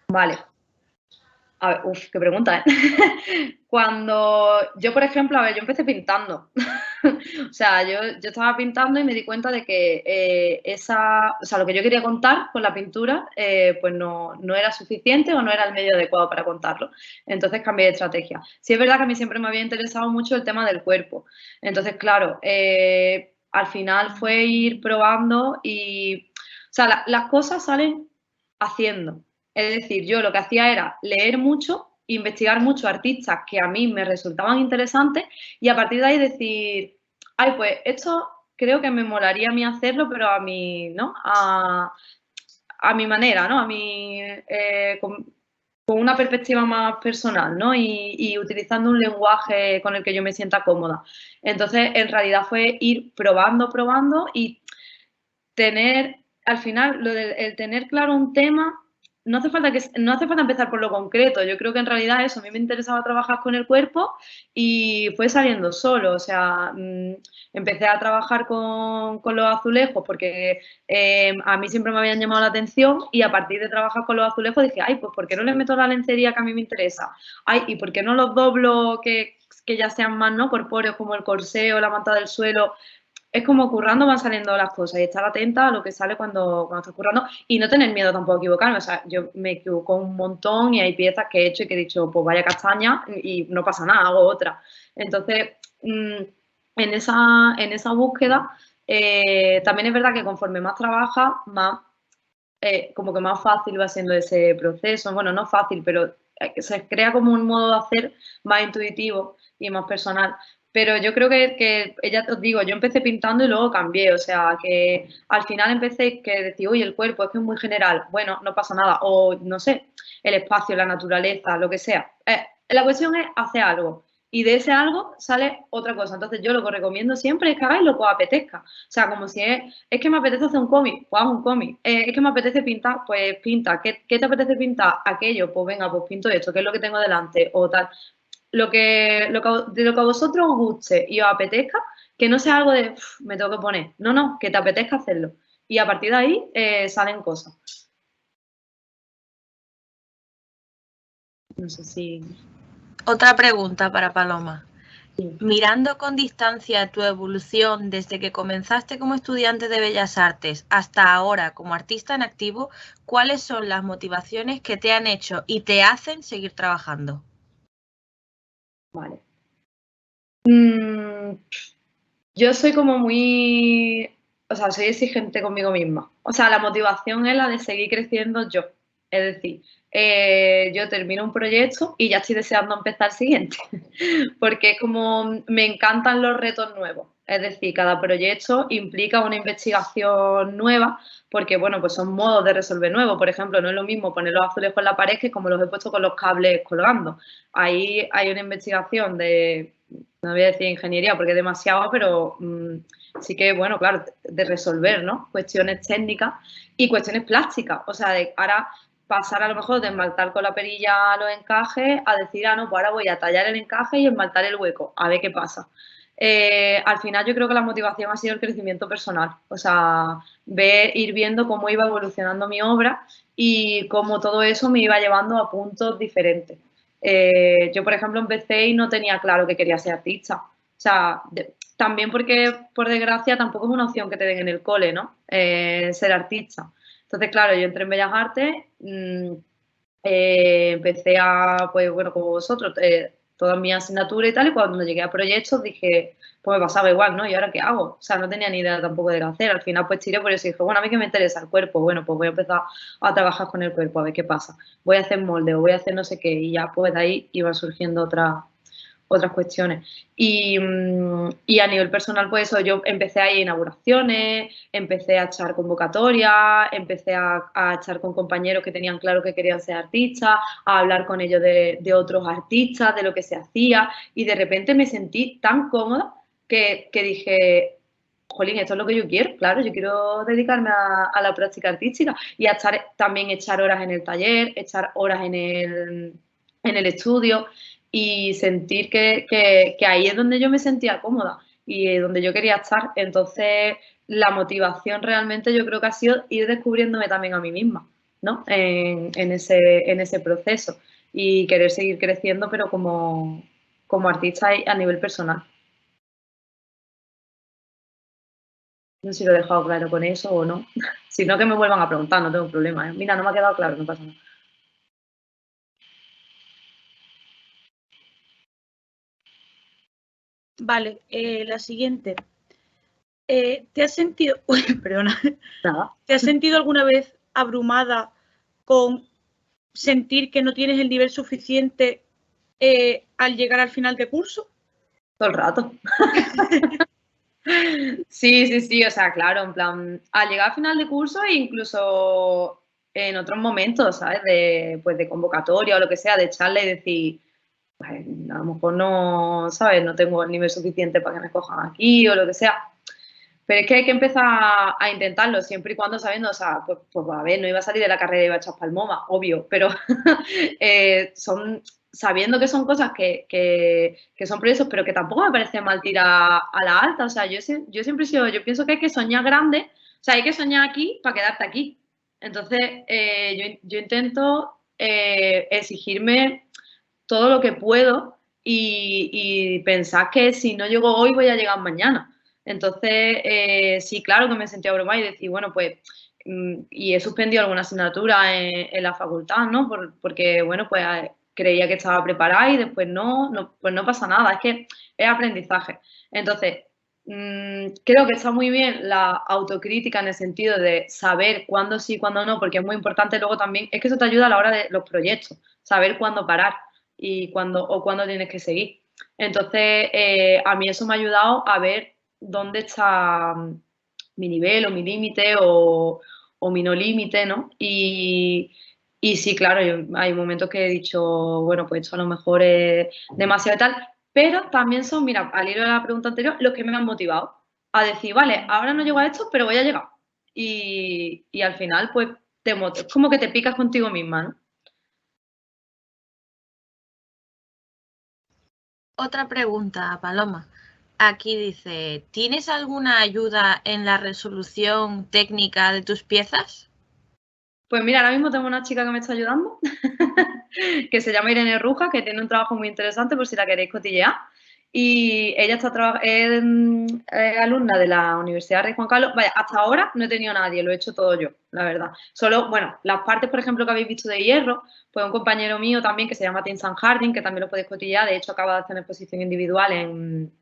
Vale. A ver, qué pregunta, ¿eh? Cuando yo, por ejemplo, a ver, yo empecé pintando. O sea, yo estaba pintando y me di cuenta de que o sea, lo que yo quería contar con la pintura, pues no era suficiente o no era el medio adecuado para contarlo. Entonces cambié de estrategia. Sí es verdad que a mí siempre me había interesado mucho el tema del cuerpo. Entonces, claro, al final fue ir probando y, o sea, las cosas salen haciendo. Es decir, yo lo que hacía era leer mucho, investigar mucho artistas que a mí me resultaban interesantes y a partir de ahí decir, ay, pues esto creo que me molaría a mí hacerlo, pero a mí, ¿no? A mi manera, ¿no? A mí, con una perspectiva más personal, ¿no? Y utilizando un lenguaje con el que yo me sienta cómoda. Entonces, en realidad fue ir probando y tener, al final, el tener claro un tema, no hace falta empezar por lo concreto. Yo creo que en realidad eso, a mí me interesaba trabajar con el cuerpo y fue saliendo solo. O sea, empecé a trabajar con los azulejos porque a mí siempre me habían llamado la atención y a partir de trabajar con los azulejos dije, ay, pues ¿por qué no les meto la lencería que a mí me interesa? Ay, ¿y por qué no los doblo que ya sean más, ¿no?, corpóreos, como el corsé o la manta del suelo? Es como currando van saliendo las cosas y estar atenta a lo que sale cuando estás currando y no tener miedo tampoco a equivocarme. O sea, yo me equivoco un montón y hay piezas que he hecho y que he dicho, pues vaya castaña y no pasa nada, hago otra. Entonces, en esa búsqueda, también es verdad que conforme más trabajas, más como que más fácil va siendo ese proceso. Bueno, no fácil, pero se crea como un modo de hacer más intuitivo y más personal. Pero yo creo que ya os digo, yo empecé pintando y luego cambié, o sea, que al final empecé que decir, oye, el cuerpo es que es muy general, bueno, no pasa nada, o no sé, el espacio, la naturaleza, lo que sea. La cuestión es hacer algo y de ese algo sale otra cosa. Entonces yo lo que recomiendo siempre es que hagáis lo que os apetezca. O sea, como si es que me apetece hacer un cómic, pues haz un cómic. Es que me apetece pintar, pues pinta. ¿Qué te apetece pintar? Aquello, pues venga, pues pinto esto, que es lo que tengo delante, o tal. De lo que a vosotros os guste y os apetezca, que no sea algo de me tengo que poner. No, que te apetezca hacerlo. Y a partir de ahí salen cosas. No sé si... Otra pregunta para Paloma. Sí. Mirando con distancia tu evolución desde que comenzaste como estudiante de Bellas Artes hasta ahora como artista en activo, ¿cuáles son las motivaciones que te han hecho y te hacen seguir trabajando? Vale. Yo soy como muy... O sea, soy exigente conmigo misma. O sea, la motivación es la de seguir creciendo yo. Es decir, yo termino un proyecto y ya estoy deseando empezar el siguiente. Porque es como me encantan los retos nuevos. Es decir, cada proyecto implica una investigación nueva porque, bueno, pues son modos de resolver nuevos. Por ejemplo, no es lo mismo poner los azulejos en la pared que como los he puesto con los cables colgando. Ahí hay una investigación de, no voy a decir ingeniería porque es demasiado, pero sí que, bueno, claro, de resolver, ¿no? Cuestiones técnicas y cuestiones plásticas. O sea, ahora pasar a lo mejor de esmaltar con la perilla los encajes a decir, no, pues ahora voy a tallar el encaje y esmaltar el hueco, a ver qué pasa. Al final yo creo que la motivación ha sido el crecimiento personal, o sea, ir viendo cómo iba evolucionando mi obra y cómo todo eso me iba llevando a puntos diferentes. Yo, por ejemplo, empecé y no tenía claro que quería ser artista. O sea, también porque, por desgracia, tampoco es una opción que te den en el cole, ¿no? Ser artista. Entonces, claro, yo entré en Bellas Artes, empecé a, pues bueno, como vosotros, todas mis asignaturas y tal, y cuando llegué a proyectos dije, pues me pasaba igual, ¿no? ¿Y ahora qué hago? O sea, no tenía ni idea tampoco de qué hacer. Al final, pues tiré por eso y dije, bueno, a mí que me interesa el cuerpo, bueno, pues voy a empezar a trabajar con el cuerpo, a ver qué pasa. Voy a hacer molde o voy a hacer no sé qué, y ya pues de ahí iban surgiendo otras cuestiones. Y a nivel personal, pues eso, yo empecé a ir a inauguraciones, empecé a echar convocatorias, empecé a echar con compañeros que tenían claro que querían ser artistas, a hablar con ellos de otros artistas, de lo que se hacía, y de repente me sentí tan cómoda que dije, jolín, esto es lo que yo quiero, claro, yo quiero dedicarme a la práctica artística y a también echar horas en el taller, echar horas en el estudio y sentir que ahí es donde yo me sentía cómoda y donde yo quería estar. Entonces, la motivación realmente yo creo que ha sido ir descubriéndome también a mí misma, ¿no? En ese proceso y querer seguir creciendo, pero como artista a nivel personal. No sé si lo he dejado claro con eso o no. Si no, que me vuelvan a preguntar, no tengo problema. Mira, no me ha quedado claro, no pasa nada. Vale, la siguiente. ¿Te has sentido, perdona, Nada. ¿te has sentido alguna vez abrumada con sentir que no tienes el nivel suficiente al llegar al final de curso? Todo el rato. Sí, o sea, claro, en plan, al llegar al final de curso e incluso en otros momentos, ¿sabes? Pues de convocatoria o lo que sea, de charla y decir, pues, a lo mejor no, ¿sabes? No tengo el nivel suficiente para que me cojan aquí o lo que sea. Pero es que hay que empezar a intentarlo, siempre y cuando sabiendo, o sea, pues a ver, no iba a salir de la carrera y iba a echar palmoma, obvio, pero sabiendo que son cosas que son proyectos, pero que tampoco me parece mal tirar a la alta. O sea, yo siempre yo pienso que hay que soñar grande, o sea, hay que soñar aquí para quedarte aquí. Entonces, yo intento exigirme todo lo que puedo y pensar que si no llego hoy voy a llegar mañana. Entonces, sí, claro que me sentí abrumada y decir, bueno, pues, y he suspendido alguna asignatura en la facultad, ¿no? Porque, bueno, pues creía que estaba preparada y después pues no pasa nada, es que es aprendizaje. Entonces, creo que está muy bien la autocrítica en el sentido de saber cuándo sí, cuándo no, porque es muy importante luego también, es que eso te ayuda a la hora de los proyectos, saber cuándo parar y cuándo tienes que seguir. Entonces, a mí eso me ha ayudado a ver dónde está mi nivel o mi límite o mi no límite, ¿no? Y sí, claro, hay momentos que he dicho, bueno, pues esto a lo mejor es demasiado y tal, pero también son, mira, al hilo de la pregunta anterior, los que me han motivado a decir, vale, ahora no llego a esto, pero voy a llegar. Y al final, pues, es como que te picas contigo misma, ¿no? Otra pregunta, Paloma. Aquí dice, ¿tienes alguna ayuda en la resolución técnica de tus piezas? Pues mira, ahora mismo tengo una chica que me está ayudando, que se llama Irene Ruja, que tiene un trabajo muy interesante por si la queréis cotillear. Y ella es alumna de la Universidad Rey Juan Carlos. Vaya, hasta ahora no he tenido a nadie, lo he hecho todo yo, la verdad. Solo, bueno, las partes, por ejemplo, que habéis visto de hierro, pues un compañero mío también que se llama Tim Sanjardin, que también lo podéis cotillear. De hecho, acaba de hacer una exposición individual en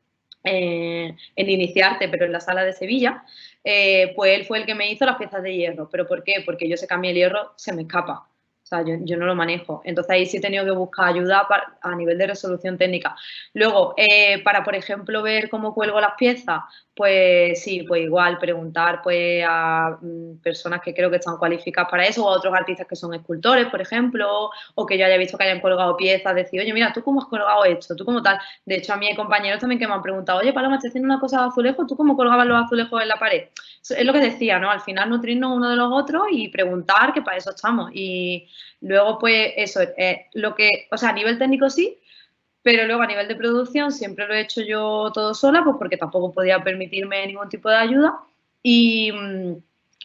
Iniciarte, pero en la sala de Sevilla. Pues él fue el que me hizo las piezas de hierro. ¿Pero por qué? Porque yo sé que a mí el hierro se me escapa. O sea, yo no lo manejo. Entonces ahí sí he tenido que buscar ayuda a nivel de resolución técnica. Luego, para, por ejemplo, ver cómo cuelgo las piezas, pues sí, pues igual preguntar pues a personas que creo que están cualificadas para eso, o a otros artistas que son escultores, por ejemplo, o que yo haya visto que hayan colgado piezas, decir, oye, mira, ¿tú cómo has colgado esto? ¿Tú cómo tal? De hecho, a mí hay compañeros también que me han preguntado, oye, Paloma, estoy haciendo una cosa de azulejos, ¿tú cómo colgabas los azulejos en la pared? Es lo que decía, ¿no? Al final nutrirnos uno de los otros y preguntar, que para eso estamos. Y luego, pues, eso, lo que, o sea, a nivel técnico sí, pero luego a nivel de producción siempre lo he hecho yo todo sola, pues porque tampoco podía permitirme ningún tipo de ayuda. Y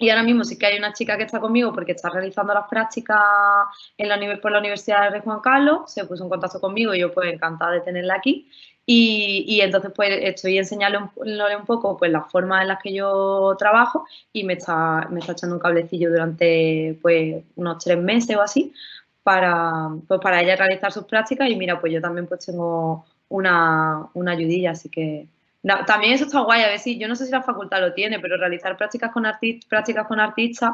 ahora mismo sí que hay una chica que está conmigo porque está realizando las prácticas por la Universidad de Rey Juan Carlos, se puso en contacto conmigo y yo pues encantada de tenerla aquí. Y entonces pues estoy enseñándole un poco pues las formas en las que yo trabajo y me está echando un cablecillo durante pues unos 3 meses o así para ella realizar sus prácticas y mira, pues yo también pues tengo una ayudilla, así que también eso está guay, a ver si, yo no sé si la facultad lo tiene, pero realizar prácticas con artistas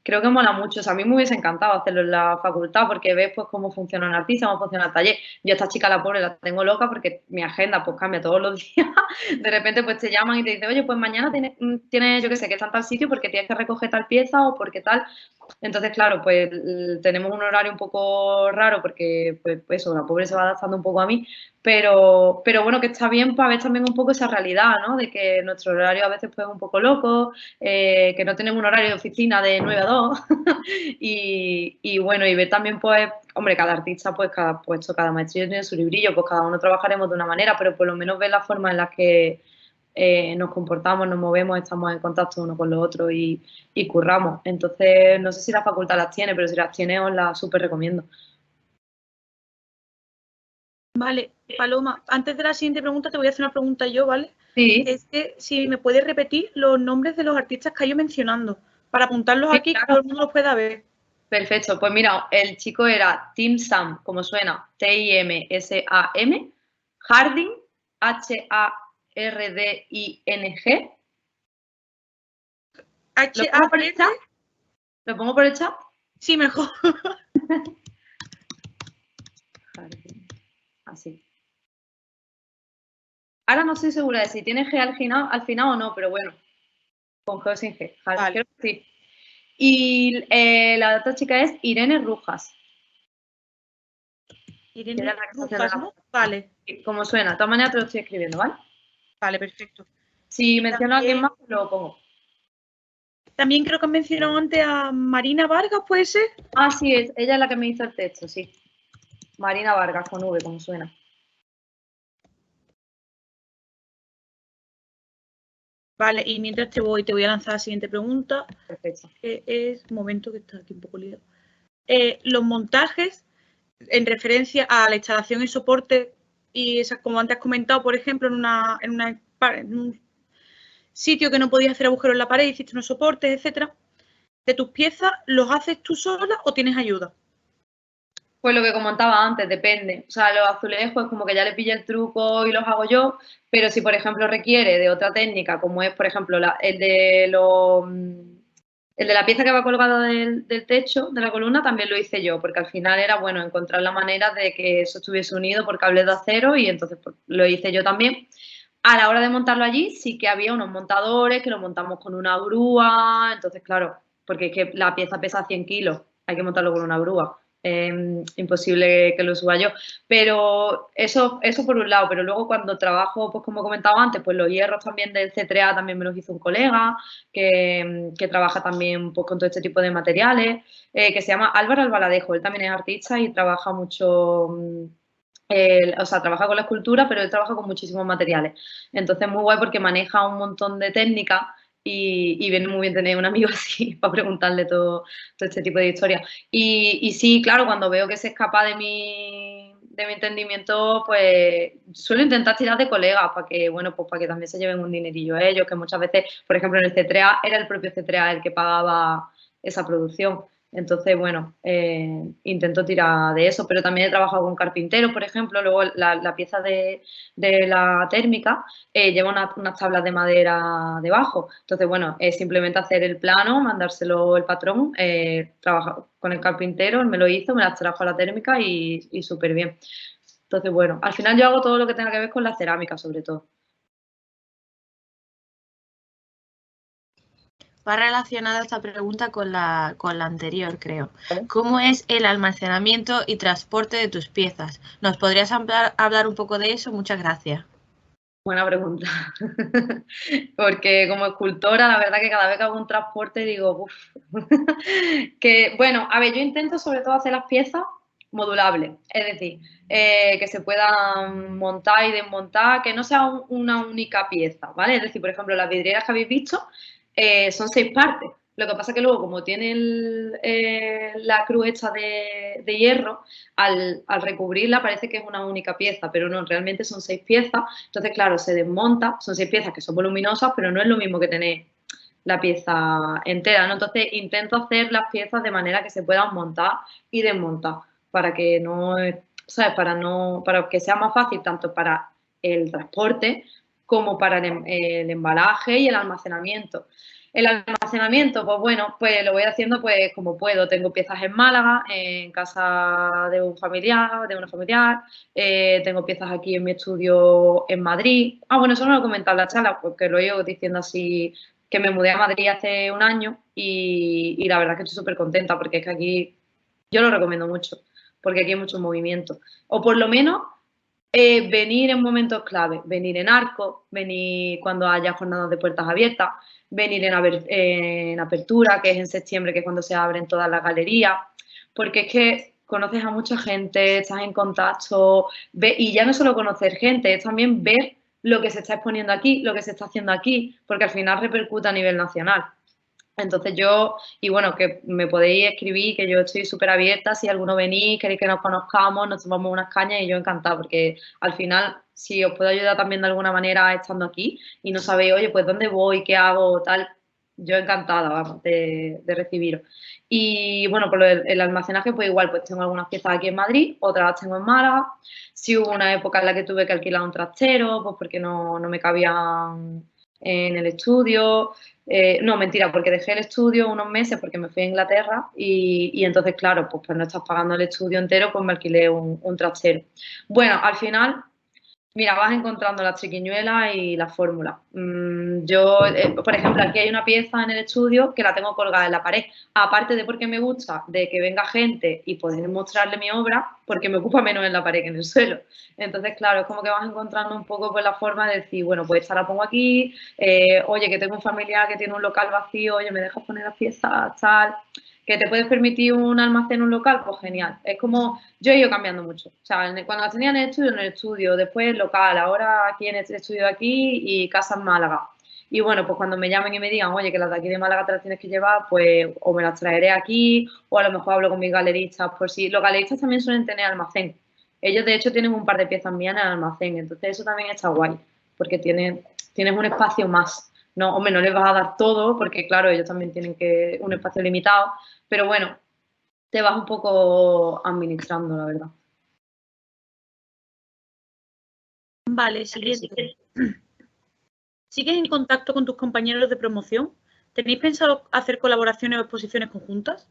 creo que mola mucho. O sea, a mí me hubiese encantado hacerlo en la facultad porque ves pues cómo funciona un artista, cómo funciona el taller. Yo a esta chica, la pobre, la tengo loca porque mi agenda pues cambia todos los días. De repente pues te llaman y te dicen, oye, pues mañana tienes yo qué sé, que está en tal sitio porque tienes que recoger tal pieza o porque tal. Entonces, claro, pues tenemos un horario un poco raro porque pues eso, la pobre se va adaptando un poco a mí, pero bueno, que está bien para ver también un poco esa realidad, ¿no? De que nuestro horario a veces pues es un poco loco, que no tenemos un horario de oficina de 9 a 2 y bueno, y ver también pues, hombre, cada artista pues cada puesto, cada maestrillo tiene su librillo, pues cada uno trabajaremos de una manera, pero por lo menos ver la forma en la que nos comportamos, nos movemos, estamos en contacto uno con los otros y curramos. Entonces, no sé si la facultad las tiene, pero si las tiene os las súper recomiendo. Vale, Paloma, antes de la siguiente pregunta te voy a hacer una pregunta yo, ¿vale? Sí. Es que si me puedes repetir los nombres de los artistas que he ido mencionando, para apuntarlos Sí, aquí, claro. que todo el mundo los pueda ver. Perfecto, pues mira, el chico era Tim Sam, como suena, T-I-M-S-A-M, Harding, H-A-R-D-I-N-G. ¿Lo pongo por el chat? ¿Lo pongo por el chat? Sí, mejor. Así. Ahora no estoy segura de si tiene G al final o no, pero bueno, con G o sin G. Vale. Creo que sí. Y la otra chica es Irene Rujas. Irene Rujas, ¿no? Vale. Como suena, de todas maneras te lo estoy escribiendo, ¿vale? Vale, perfecto. Si menciono a alguien más, lo pongo. También creo que han mencionado antes a Marina Vargas, ¿puede ser? Ah, sí, ella es la que me hizo el texto, sí. Marina Vargas, con V, como suena. Vale, y mientras te voy a lanzar la siguiente pregunta. Perfecto. Es un momento que está aquí un poco liado. Los montajes en referencia a la instalación y soporte, y esas, como antes has comentado, por ejemplo, en un sitio que no podías hacer agujeros en la pared, hiciste unos soportes, etcétera. ¿De tus piezas los haces tú sola o tienes ayuda? Pues lo que comentaba antes, depende. O sea, los azulejos como que ya le pillé el truco y los hago yo, pero si, por ejemplo, requiere de otra técnica, como es, por ejemplo, el de la pieza que va colgada del techo, de la columna, también lo hice yo, porque al final era, bueno, encontrar la manera de que eso estuviese unido por cables de acero y entonces pues, lo hice yo también. A la hora de montarlo allí, sí que había unos montadores que lo montamos con una grúa, entonces, claro, porque es que la pieza pesa 100 kilos, hay que montarlo con una grúa. Imposible que lo suba yo, pero eso por un lado, pero luego cuando trabajo, pues como he comentado antes, pues los hierros también del C3A también me los hizo un colega que trabaja también pues, con todo este tipo de materiales, que se llama Álvaro Albaladejo, él también es artista y trabaja mucho, o sea, trabaja con la escultura, pero él trabaja con muchísimos materiales, entonces muy guay porque maneja un montón de técnicas y viene muy bien tener un amigo así para preguntarle todo este tipo de historias. Y sí, claro, cuando veo que se escapa de mi entendimiento, pues suelo intentar tirar de colegas para que, bueno, pues para que también se lleven un dinerillo a ellos, que muchas veces, por ejemplo, en el C3A era el propio C3A el que pagaba esa producción. Entonces, bueno, intento tirar de eso, pero también he trabajado con carpinteros, por ejemplo. Luego la pieza de la térmica lleva unas tablas de madera debajo. Entonces, bueno, es simplemente hacer el plano, mandárselo el patrón, trabajar con el carpintero, él me lo hizo, me las trajo a la térmica y súper bien. Entonces, bueno, al final yo hago todo lo que tenga que ver con la cerámica, sobre todo. Va relacionada esta pregunta con la anterior, creo. ¿Cómo es el almacenamiento y transporte de tus piezas? ¿Nos podrías hablar un poco de eso? Muchas gracias. Buena pregunta. Porque como escultora, la verdad que cada vez que hago un transporte digo, uff. Que, bueno, a ver, yo intento sobre todo hacer las piezas modulables. Es decir, que se puedan montar y desmontar, que no sea una única pieza, ¿vale? Es decir, por ejemplo, las vidrieras que habéis visto son 6 partes. Lo que pasa es que luego, como tienen la cruz hecha de hierro, al recubrirla parece que es una única pieza, pero no, realmente son 6 piezas. Entonces, claro, se desmonta, son 6 piezas que son voluminosas, pero no es lo mismo que tener la pieza entera, ¿no? Entonces, intento hacer las piezas de manera que se puedan montar y desmontar, para que no, ¿sabes? Para que sea más fácil tanto para el transporte como para el embalaje y el almacenamiento. El almacenamiento, pues bueno, pues lo voy haciendo pues como puedo. Tengo piezas en Málaga, en casa de una familiar, tengo piezas aquí en mi estudio en Madrid. Ah, bueno, eso no lo he comentado en la charla, porque lo he ido diciendo así, que me mudé a Madrid hace un año y la verdad que estoy súper contenta, porque es que aquí yo lo recomiendo mucho, porque aquí hay mucho movimiento. O por lo menos venir en momentos clave, venir en arco, venir cuando haya jornadas de puertas abiertas, venir en apertura, que es en septiembre, que es cuando se abren todas las galerías, porque es que conoces a mucha gente, estás en contacto, y ya no solo conocer gente, es también ver lo que se está exponiendo aquí, lo que se está haciendo aquí, porque al final repercute a nivel nacional. Entonces yo, y bueno, que me podéis escribir, que yo estoy súper abierta, si alguno venís, queréis que nos conozcamos, nos tomamos unas cañas y yo encantada, porque al final, si os puedo ayudar también de alguna manera estando aquí y no sabéis, oye, pues dónde voy, qué hago, tal, yo encantada, vamos, de recibiros. Y bueno, por el almacenaje, pues igual, pues tengo algunas piezas aquí en Madrid, otras las tengo en Málaga. Si hubo una época en la que tuve que alquilar un trastero, pues porque no me cabían en el estudio. No, mentira, porque dejé el estudio unos meses porque me fui a Inglaterra y entonces, claro, pues no estás pagando el estudio entero, pues me alquilé un trastero. Bueno, al final, mira, vas encontrando las triquiñuelas y las fórmulas. Yo, por ejemplo, aquí hay una pieza en el estudio que la tengo colgada en la pared. Aparte de porque me gusta de que venga gente y poder mostrarle mi obra, porque me ocupa menos en la pared que en el suelo. Entonces, claro, es como que vas encontrando un poco pues, la forma de decir, bueno, pues esta la pongo aquí, oye, que tengo un familiar que tiene un local vacío, oye, me dejas poner las piezas, tal. ¿Que te puedes permitir un almacén en un local? Pues genial. Es como, yo he ido cambiando mucho. O sea, cuando las tenía en el estudio, después el local, ahora aquí en este estudio de aquí y casa en Málaga. Y bueno, pues cuando me llamen y me digan, oye, que las de aquí de Málaga te las tienes que llevar, pues o me las traeré aquí o a lo mejor hablo con mis galeristas por si. Los galeristas también suelen tener almacén. Ellos, de hecho, tienen un par de piezas mías en el almacén. Entonces, eso también está guay, porque tienes un espacio más. No, hombre, no les vas a dar todo, porque claro, ellos también tienen un espacio limitado, pero bueno, te vas un poco administrando, la verdad. Vale, siguiente. ¿Sigues en contacto con tus compañeros de promoción? ¿Tenéis pensado hacer colaboraciones o exposiciones conjuntas?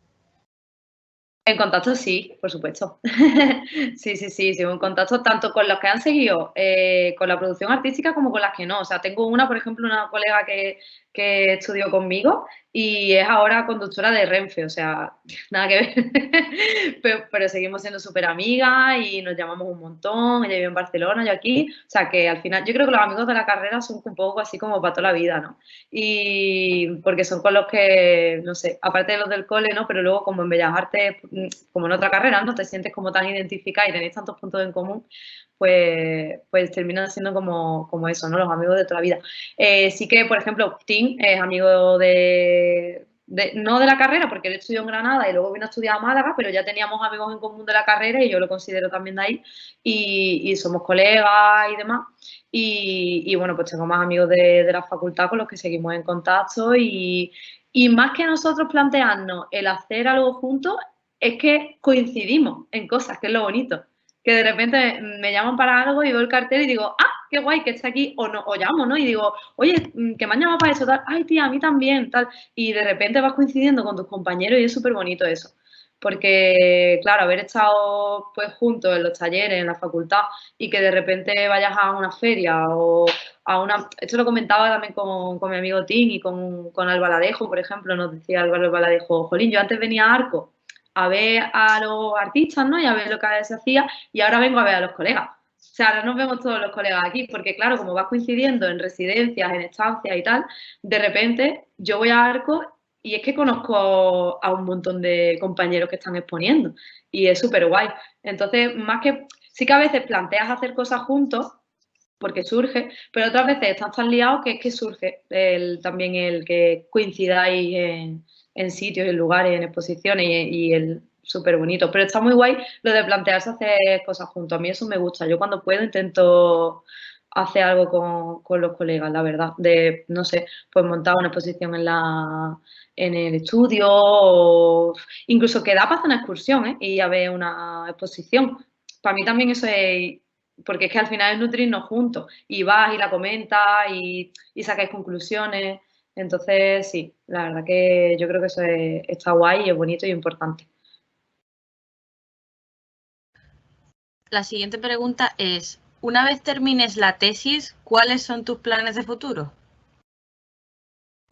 En contacto sí, por supuesto. Sí, sigo en contacto tanto con los que han seguido con la producción artística como con las que no. O sea, tengo una, por ejemplo, una colega que estudió conmigo y es ahora conductora de Renfe, o sea, nada que ver. Pero seguimos siendo súper amigas y nos llamamos un montón. Ella vive en Barcelona, yo aquí. O sea, que al final, yo creo que los amigos de la carrera son un poco así como para toda la vida, ¿no? Y porque son con los que, no sé, aparte de los del cole, ¿no? Pero luego como en Bellas Artes, como en otra carrera, ¿no? Te sientes como tan identificada y tenéis tantos puntos en común, pues terminan siendo como eso, ¿no? Los amigos de toda la vida. Sí que, por ejemplo, Tim es amigo no de la carrera, porque él estudió en Granada y luego vino a estudiar a Málaga, pero ya teníamos amigos en común de la carrera y yo lo considero también de ahí y somos colegas y demás. Y bueno, pues tengo más amigos de la facultad con los que seguimos en contacto y Y más que nosotros plantearnos el hacer algo juntos, es que coincidimos en cosas, que es lo bonito. Que de repente me llaman para algo y veo el cartel y digo, ¡ah, qué guay que esté aquí! O, no, o llamo, ¿no? Y digo, oye, que me han llamado para eso, tal. ¡Ay, tía, a mí también! Tal. Y de repente vas coincidiendo con tus compañeros y es súper bonito eso. Porque, claro, haber estado pues juntos en los talleres, en la facultad, y que de repente vayas a una feria o a una... Esto lo comentaba también con mi amigo Tim y con Albaladejo, por ejemplo, nos decía Álvaro Albaladejo, jolín, yo antes venía a Arco a ver a los artistas, ¿no? Y a ver lo que se hacía, y ahora vengo a ver a los colegas. O sea, ahora nos vemos todos los colegas aquí, porque claro, como vas coincidiendo en residencias, en estancias y tal, de repente yo voy a Arco y es que conozco a un montón de compañeros que están exponiendo y es súper guay. Entonces, más que... Sí que a veces planteas hacer cosas juntos, porque surge, pero otras veces están tan liados que es que surge también el que coincidáis en sitios, en lugares, en exposiciones y el súper bonito. Pero está muy guay lo de plantearse hacer cosas juntos. A mí eso me gusta. Yo cuando puedo intento hacer algo con los colegas, la verdad. De, no sé, pues montar una exposición en el estudio o incluso quedar para hacer una excursión, ¿eh? Y a ver una exposición. Para mí también eso es... Porque es que al final es nutrirnos juntos y vas y la comentas y sacáis conclusiones. Entonces, sí, la verdad que yo creo que eso está guay y es bonito y importante. La siguiente pregunta es, una vez termines la tesis, ¿cuáles son tus planes de futuro?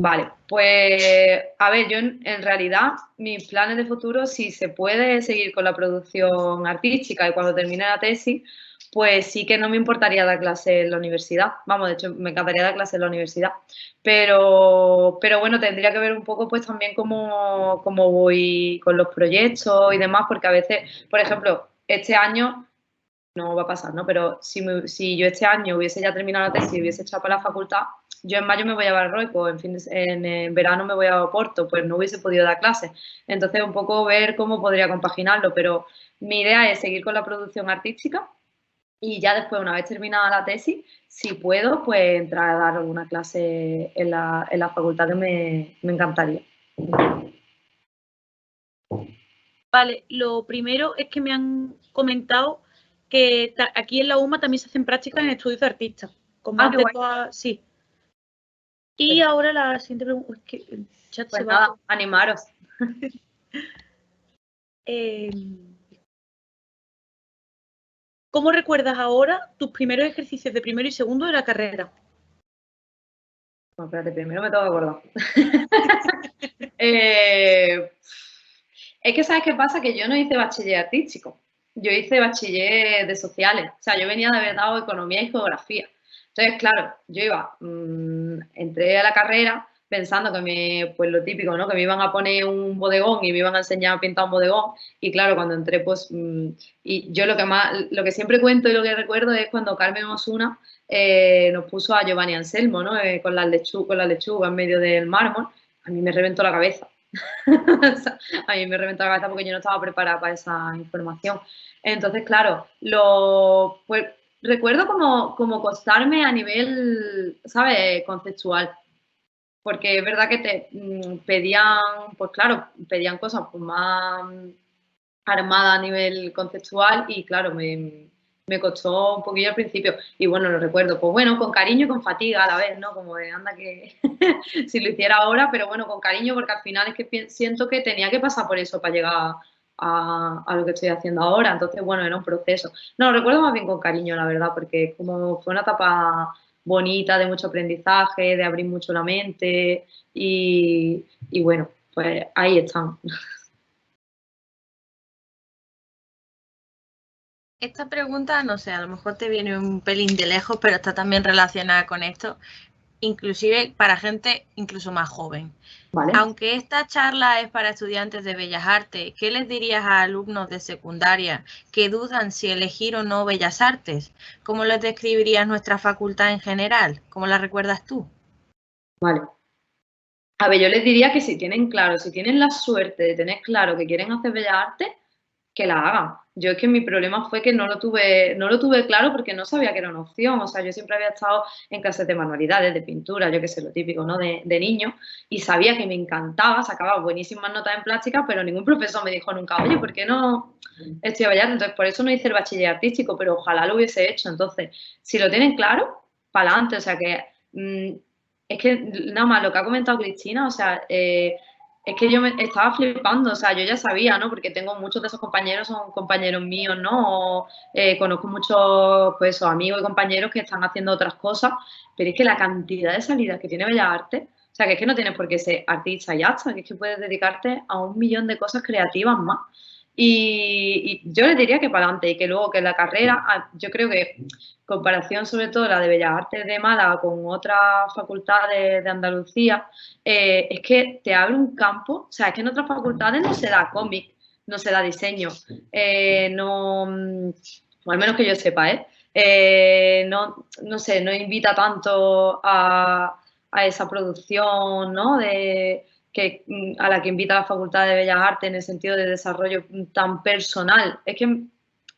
Vale, pues a ver, yo en realidad mis planes de futuro, si se puede seguir con la producción artística y cuando termine la tesis, pues sí que no me importaría dar clase en la universidad. Vamos, de hecho, me encantaría dar clase en la universidad. Pero bueno, tendría que ver un poco pues también cómo voy con los proyectos y demás, porque a veces, por ejemplo, este año no va a pasar, ¿no? Pero si yo este año hubiese ya terminado la tesis y hubiese echado para la facultad, yo en mayo me voy a Marruecos, en verano me voy a Oporto, pues no hubiese podido dar clases. Entonces, un poco ver cómo podría compaginarlo, pero mi idea es seguir con la producción artística y ya después, una vez terminada la tesis, si puedo, pues entrar a dar alguna clase en la facultad que me encantaría. Vale, lo primero es que me han comentado que aquí en la UMA también se hacen prácticas en estudios de artistas. Como antes, sí. Y ahora la siguiente pregunta, es que el chat pues se nada, va. animaros. ¿Cómo recuerdas ahora tus primeros ejercicios de primero y segundo de la carrera? No, espérate, primero me tengo que acordar. Es que, ¿sabes qué pasa? Que yo no hice bachiller artístico. Yo hice bachiller de sociales. O sea, yo venía de haber dado economía y geografía. Entonces, claro, yo iba, entré a la carrera pensando que pues lo típico, ¿no? Que me iban a poner un bodegón y me iban a enseñar a pintar un bodegón. Y claro, cuando entré, pues, y yo lo que siempre cuento y lo que recuerdo es cuando Carmen Osuna nos puso a Giovanni Anselmo, ¿no? Con las lechugas en medio del mármol. A mí me reventó la cabeza. A mí me reventó la cabeza porque yo no estaba preparada para esa información. Entonces, claro, pues, recuerdo como costarme a nivel, ¿sabes?, conceptual. Porque es verdad que te pedían, pues claro, pedían cosas pues, más armadas a nivel conceptual y claro, me costó un poquillo al principio. Y bueno, lo recuerdo, pues bueno, con cariño y con fatiga a la vez, ¿no? Como de anda que si lo hiciera ahora, pero bueno, con cariño porque al final es que siento que tenía que pasar por eso para llegar a lo que estoy haciendo ahora. Entonces, bueno, era un proceso. No, lo recuerdo más bien con cariño, la verdad, porque como fue una etapa bonita, de mucho aprendizaje, de abrir mucho la mente y bueno, pues ahí están. Esta pregunta, no sé, a lo mejor te viene un pelín de lejos, pero está también relacionada con esto, inclusive para gente incluso más joven. Vale. Aunque esta charla es para estudiantes de Bellas Artes, ¿qué les dirías a alumnos de secundaria que dudan si elegir o no Bellas Artes? ¿Cómo les describirías nuestra facultad en general? ¿Cómo la recuerdas tú? Vale. A ver, yo les diría que si tienen claro, si tienen la suerte de tener claro que quieren hacer Bellas Artes, que la hagan. yo es que mi problema fue que no lo tuve claro porque no sabía que era una opción. O sea, yo siempre había estado en clases de manualidades, de pintura, yo qué sé, lo típico, ¿no? De niño, y sabía que me encantaba, sacaba buenísimas notas en plástica, pero ningún profesor me dijo nunca, oye, ¿por qué no estudias bellas artes? Entonces, por eso no hice el bachiller artístico, pero ojalá lo hubiese hecho. Entonces, si lo tienen claro, para adelante. O sea, que es que nada más lo que ha comentado Cristina, o sea, es que yo me estaba flipando, o sea, yo ya sabía, ¿no? Porque tengo muchos de esos compañeros, son compañeros míos, ¿no? O, conozco muchos, pues, esos amigos y compañeros que están haciendo otras cosas, pero es que la cantidad de salidas que tiene Bellas Artes, o sea, que es que no tienes por qué ser artista y ya está, que es que puedes dedicarte a 1.000.000 de cosas creativas más. Y yo les diría que para adelante y que luego que la carrera, yo creo que comparación sobre todo la de Bellas Artes de Málaga con otras facultades de Andalucía, es que te abre un campo, o sea, es que en otras facultades no se da cómic, no se da diseño, no, o al menos que yo sepa, no sé, no invita tanto a esa producción, ¿no? A la que invita la Facultad de Bellas Artes en el sentido de desarrollo tan personal. Es que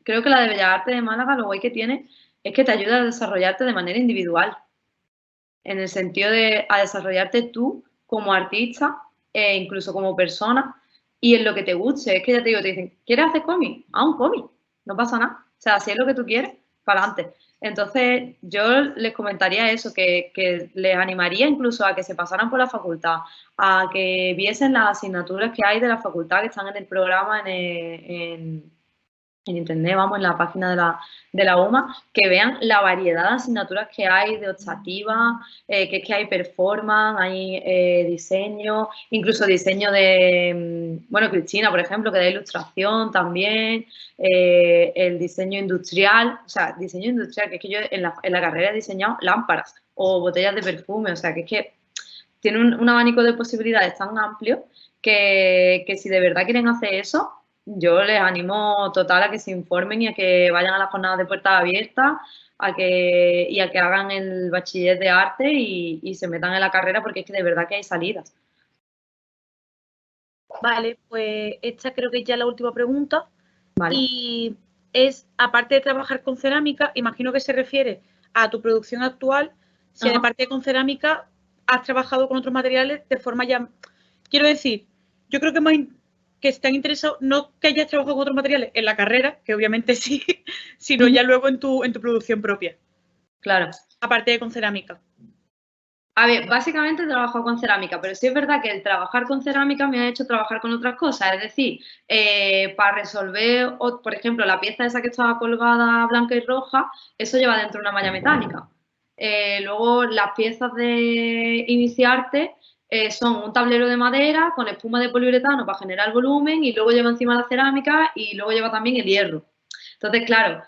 creo que la de Bellas Artes de Málaga lo guay que tiene es que te ayuda a desarrollarte de manera individual, en el sentido de a desarrollarte tú como artista e incluso como persona y en lo que te guste. Es que ya te digo, te dicen, ¿quieres hacer cómic? Ah, un cómic, no pasa nada. O sea, si es lo que tú quieres, para adelante. Entonces, yo les comentaría eso, que les animaría incluso a que se pasaran por la facultad, a que viesen las asignaturas que hay de la facultad que están en el programa, en internet, vamos, en la página de la UMA, que vean la variedad de asignaturas que hay, de optativas, que es que hay performance, hay diseño, incluso diseño de, bueno, Cristina, por ejemplo, que da ilustración también, el diseño industrial, o sea, diseño industrial, que es que yo en la carrera he diseñado lámparas o botellas de perfume, o sea, que es que tiene un abanico de posibilidades tan amplio que si de verdad quieren hacer eso, yo les animo total a que se informen y a que vayan a las jornadas de puertas abiertas y a que hagan el bachiller de arte y se metan en la carrera porque es que de verdad que hay salidas. Vale, pues esta creo que es ya la última pregunta. Vale. Y es, aparte de trabajar con cerámica, imagino que se refiere a tu producción actual, si aparte de con cerámica has trabajado con otros materiales de forma ya... Quiero decir, yo creo que más que están interesados, no que hayas trabajado con otros materiales en la carrera, que obviamente sí, sino ya luego en tu producción propia. Claro. Aparte de con cerámica. A ver, básicamente he trabajado con cerámica, pero sí es verdad que el trabajar con cerámica me ha hecho trabajar con otras cosas. Es decir, para resolver, por ejemplo, la pieza esa que estaba colgada blanca y roja, eso lleva dentro una malla metálica. Luego, las piezas de iniciarte son un tablero de madera con espuma de poliuretano para generar volumen y luego lleva encima la cerámica y luego lleva también el hierro. Entonces, claro,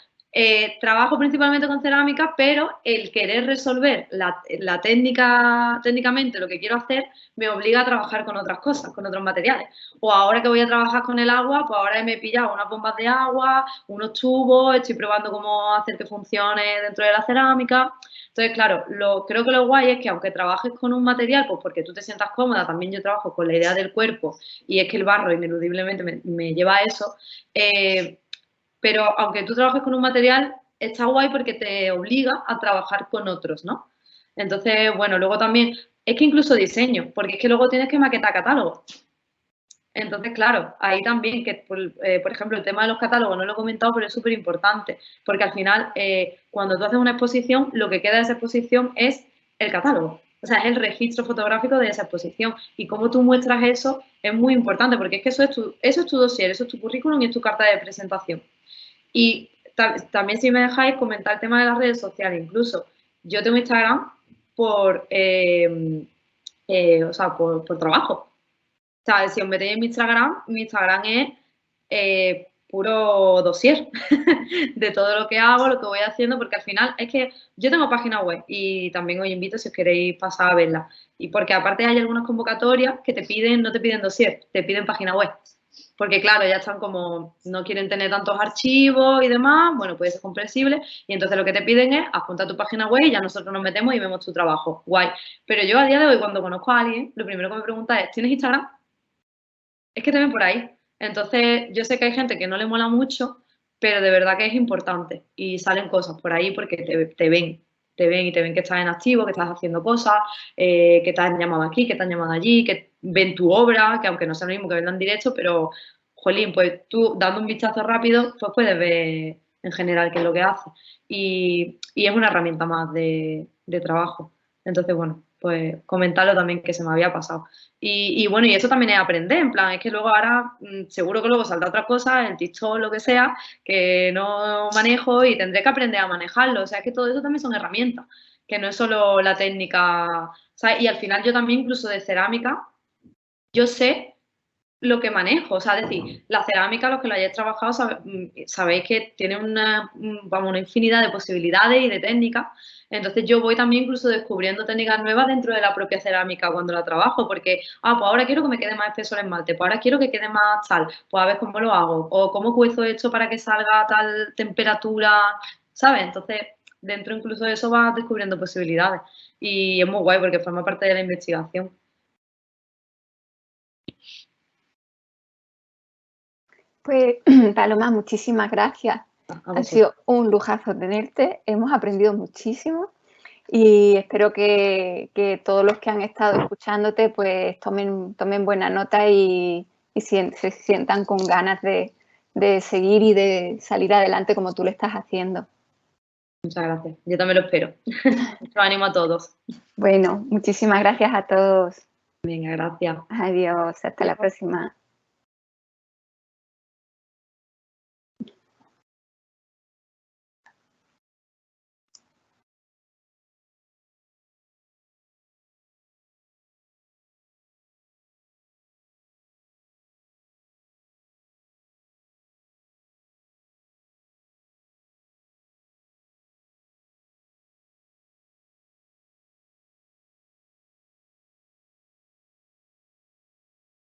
trabajo principalmente con cerámica, pero el querer resolver la técnicamente lo que quiero hacer me obliga a trabajar con otras cosas, con otros materiales. O ahora que voy a trabajar con el agua, pues ahora me he pillado unas bombas de agua, unos tubos, estoy probando cómo hacer que funcione dentro de la cerámica. Entonces, claro, creo que lo guay es que aunque trabajes con un material, pues porque tú te sientas cómoda, también yo trabajo con la idea del cuerpo y es que el barro ineludiblemente me lleva a eso, pero aunque tú trabajes con un material, está guay porque te obliga a trabajar con otros, ¿no? Entonces, bueno, luego también, es que incluso diseño, porque es que luego tienes que maquetar catálogos. Entonces, claro, ahí también, que por ejemplo, el tema de los catálogos no lo he comentado, pero es súper importante, porque al final, cuando tú haces una exposición, lo que queda de esa exposición es el catálogo. O sea, es el registro fotográfico de esa exposición. Y cómo tú muestras eso es muy importante, porque es que eso es tu dossier, eso es tu currículum y es tu carta de presentación. Y también, si me dejáis, comentar el tema de las redes sociales. Incluso yo tengo Instagram por trabajo. O sea, si os metéis en mi Instagram es puro dossier de todo lo que hago, lo que voy haciendo, porque al final es que yo tengo página web y también os invito si os queréis pasar a verla. Y porque aparte hay algunas convocatorias que no te piden dossier, te piden página web. Porque claro, ya están como, no quieren tener tantos archivos y demás, bueno, puede ser comprensible, y entonces lo que te piden es adjunta tu página web y ya nosotros nos metemos y vemos tu trabajo, guay. Pero yo a día de hoy cuando conozco a alguien, lo primero que me pregunta es, ¿tienes Instagram? Es que te ven por ahí. Entonces yo sé que hay gente que no le mola mucho pero de verdad que es importante y salen cosas por ahí porque te ven y te ven que estás en activo, que estás haciendo cosas, que te han llamado aquí, que te han llamado allí, que ven tu obra, que aunque no sea lo mismo que verla en directo, pero, jolín, pues tú dando un vistazo rápido, pues puedes ver en general qué es lo que hace. Y es una herramienta más de trabajo. Entonces, bueno, pues comentarlo también que se me había pasado. Y bueno, y eso también es aprender, en plan, es que luego ahora seguro que luego saldrá otra cosa, el TikTok, lo que sea, que no manejo y tendré que aprender a manejarlo. O sea, es que todo eso también son herramientas, que no es solo la técnica, ¿sabes? Y al final yo también, incluso de cerámica, yo sé lo que manejo, o sea, es decir, la cerámica, los que lo hayáis trabajado, sabéis que tiene una infinidad de posibilidades y de técnicas. Entonces yo voy también incluso descubriendo técnicas nuevas dentro de la propia cerámica cuando la trabajo, porque, pues ahora quiero que me quede más espeso el esmalte, pues ahora quiero que quede más tal, pues a ver cómo lo hago, o cómo cuezo esto para que salga a tal temperatura, ¿sabes? Entonces, dentro incluso de eso vas descubriendo posibilidades y es muy guay porque forma parte de la investigación. Pues, Paloma, muchísimas gracias. Ha sido un lujazo tenerte, hemos aprendido muchísimo y espero que todos los que han estado escuchándote pues tomen buena nota y se sientan con ganas de seguir y de salir adelante como tú lo estás haciendo. Muchas gracias, yo también lo espero. Mucho ánimo a todos. Bueno, muchísimas gracias a todos. Venga, gracias. Adiós, hasta la próxima.